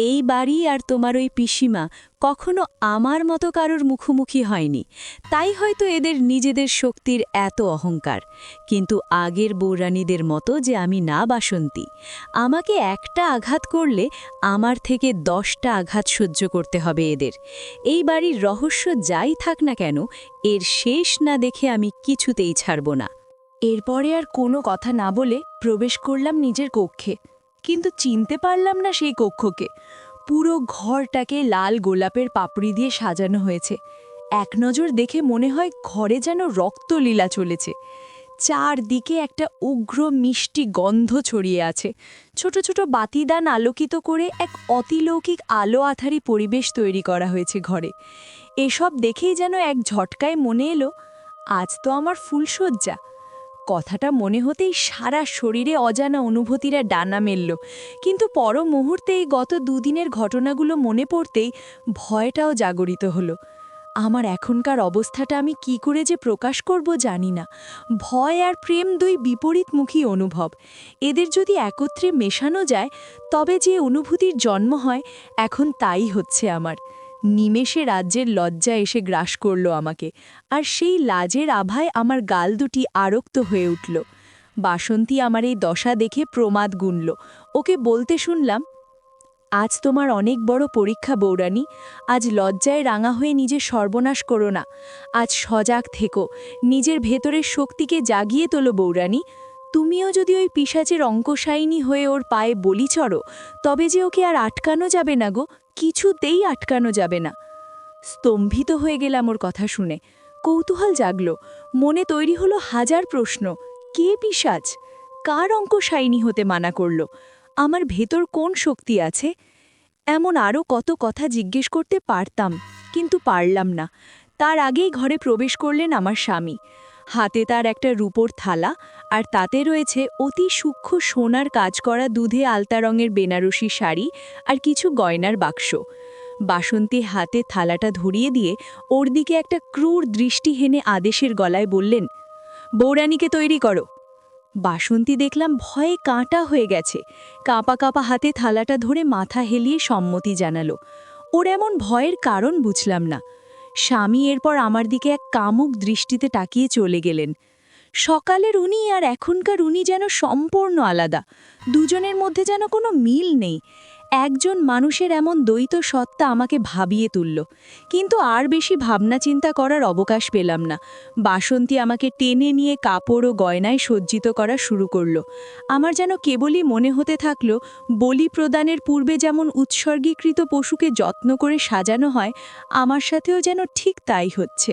এই বাড়ি আর তোমার ওই পিসিমা কখনো আমার মতো কারোর মুখোমুখি হয়নি, তাই হয়তো এদের নিজেদের শক্তির এত অহংকার। কিন্তু আগের বৌরানীদের মতো যে আমি না বাসন্তী। আমাকে একটা আঘাত করলে আমার থেকে 10টা আঘাত সহ্য করতে হবে এদের। এই বাড়ির রহস্য যাই থাক না কেন, এর শেষ না দেখে আমি কিছুতেই ছাড়ব না। এরপরে আর কোনো কথা না বলে প্রবেশ করলাম নিজের কক্ষে। কিন্তু চিনতে পারলাম না সেই কক্ষকে। পুরো ঘরটাকে লাল গোলাপের পাপড়ি দিয়ে সাজানো হয়েছে। এক নজর দেখে মনে হয় ঘরে যেন রক্তলীলা চলেছে। চারদিকে একটা উগ্র মিষ্টি গন্ধ ছড়িয়ে আছে। ছোট ছোট বাতিদান আলোকিত করে এক অতিলৌকিক আলো আধারী পরিবেশ তৈরি করা হয়েছে ঘরে। এসব দেখেই যেন এক ঝটকায় মনে এলো, আজ তো আমার ফুলশয্যা। কথাটা মনে হতেই সারা শরীরে অজানা অনুভূতিরা ডানা মেলল। কিন্তু পর মুহূর্তেই গত দুদিনের ঘটনাগুলো মনে পড়তেই ভয়টাও জাগরিত হলো। আমার এখনকার অবস্থাটা আমি কি করে যে প্রকাশ করব জানি না। ভয় আর প্রেম দুই বিপরীতমুখী অনুভব। এদের যদি একত্রে মেশানো যায় তবে যে অনুভূতির জন্ম হয়, এখন তাই হচ্ছে আমার। নিমেষে রাজ্যের লজ্জা এসে গ্রাস করল আমাকে, আর সেই লাজের আভায় আমার গাল দুটি আরক্ত হয়ে উঠল। বাসন্তী আমার এই দশা দেখে প্রমাদ গুনল। ওকে বলতে শুনলাম, আজ তোমার অনেক বড় পরীক্ষা বৌরানী। আজ লজ্জায় রাঙা হয়ে নিজের সর্বনাশ করো না। আজ সজাগ থেকো, নিজের ভেতরের শক্তিকে জাগিয়ে তোলো বৌরানী। তুমিও যদি ওই পিশাচের অঙ্কশায়িনী হয়ে ওর পায়ে বলি চড়ো, তবে যে ওকে আর আটকানো যাবে না গো, কিছুতেই আটকানো যাবে না। স্তম্ভিত হয়ে গেলাম ওর কথা শুনে। কৌতূহল জাগল, মনে তৈরি হলো হাজার প্রশ্ন। কে পিশাচ? কার অঙ্কশায়িনী হতে মানা করল? আমার ভেতর কোন শক্তি আছে? এমন আরও কত কথা জিজ্ঞেস করতে পারতাম, কিন্তু পারলাম না। তার আগেই ঘরে প্রবেশ করলেন আমার স্বামী। হাতে তার একটা রূপোর থালা, আর তাতে রয়েছে অতি সূক্ষ্ম সোনার কাজ করা দুধে আলতা রঙের বেনারসি শাড়ি আর কিছু গয়নার বাক্স। বাসন্তী হাতে থালাটা ধরিয়ে দিয়ে ওর দিকে একটা ক্রূর দৃষ্টি হেনে আদেশের গলায় বললেন, বৌরানীকে তৈরি করো। বাসন্তী দেখলাম ভয়ে কাঁটা হয়ে গেছে। কাঁপা কাঁপা হাতে থালাটা ধরে মাথা হেলিয়ে সম্মতি জানালো। ওর এমন ভয়ের কারণ বুঝলাম না। স্বামী এরপর আমার দিকে এক কামুক দৃষ্টিতে তাকিয়ে চলে গেলেন। সকালের উনি আর এখনকার উনি যেন সম্পূর্ণ আলাদা। দুজনের মধ্যে যেন কোনো মিল নেই। একজন মানুষের এমন দ্বৈত সত্তা আমাকে ভাবিয়ে তুলল, কিন্তু আর বেশি ভাবনা চিন্তা করার অবকাশ পেলাম না। বাসন্তী আমাকে টেনে নিয়ে কাপড় ও গয়নায় সজ্জিত করা শুরু করল। আমার যেন কেবলই মনে হতে থাকলো, বলি প্রদানের পূর্বে যেমন উৎসর্গীকৃত পশুকে যত্ন করে সাজানো হয়, আমার সাথেও যেন ঠিক তাই হচ্ছে।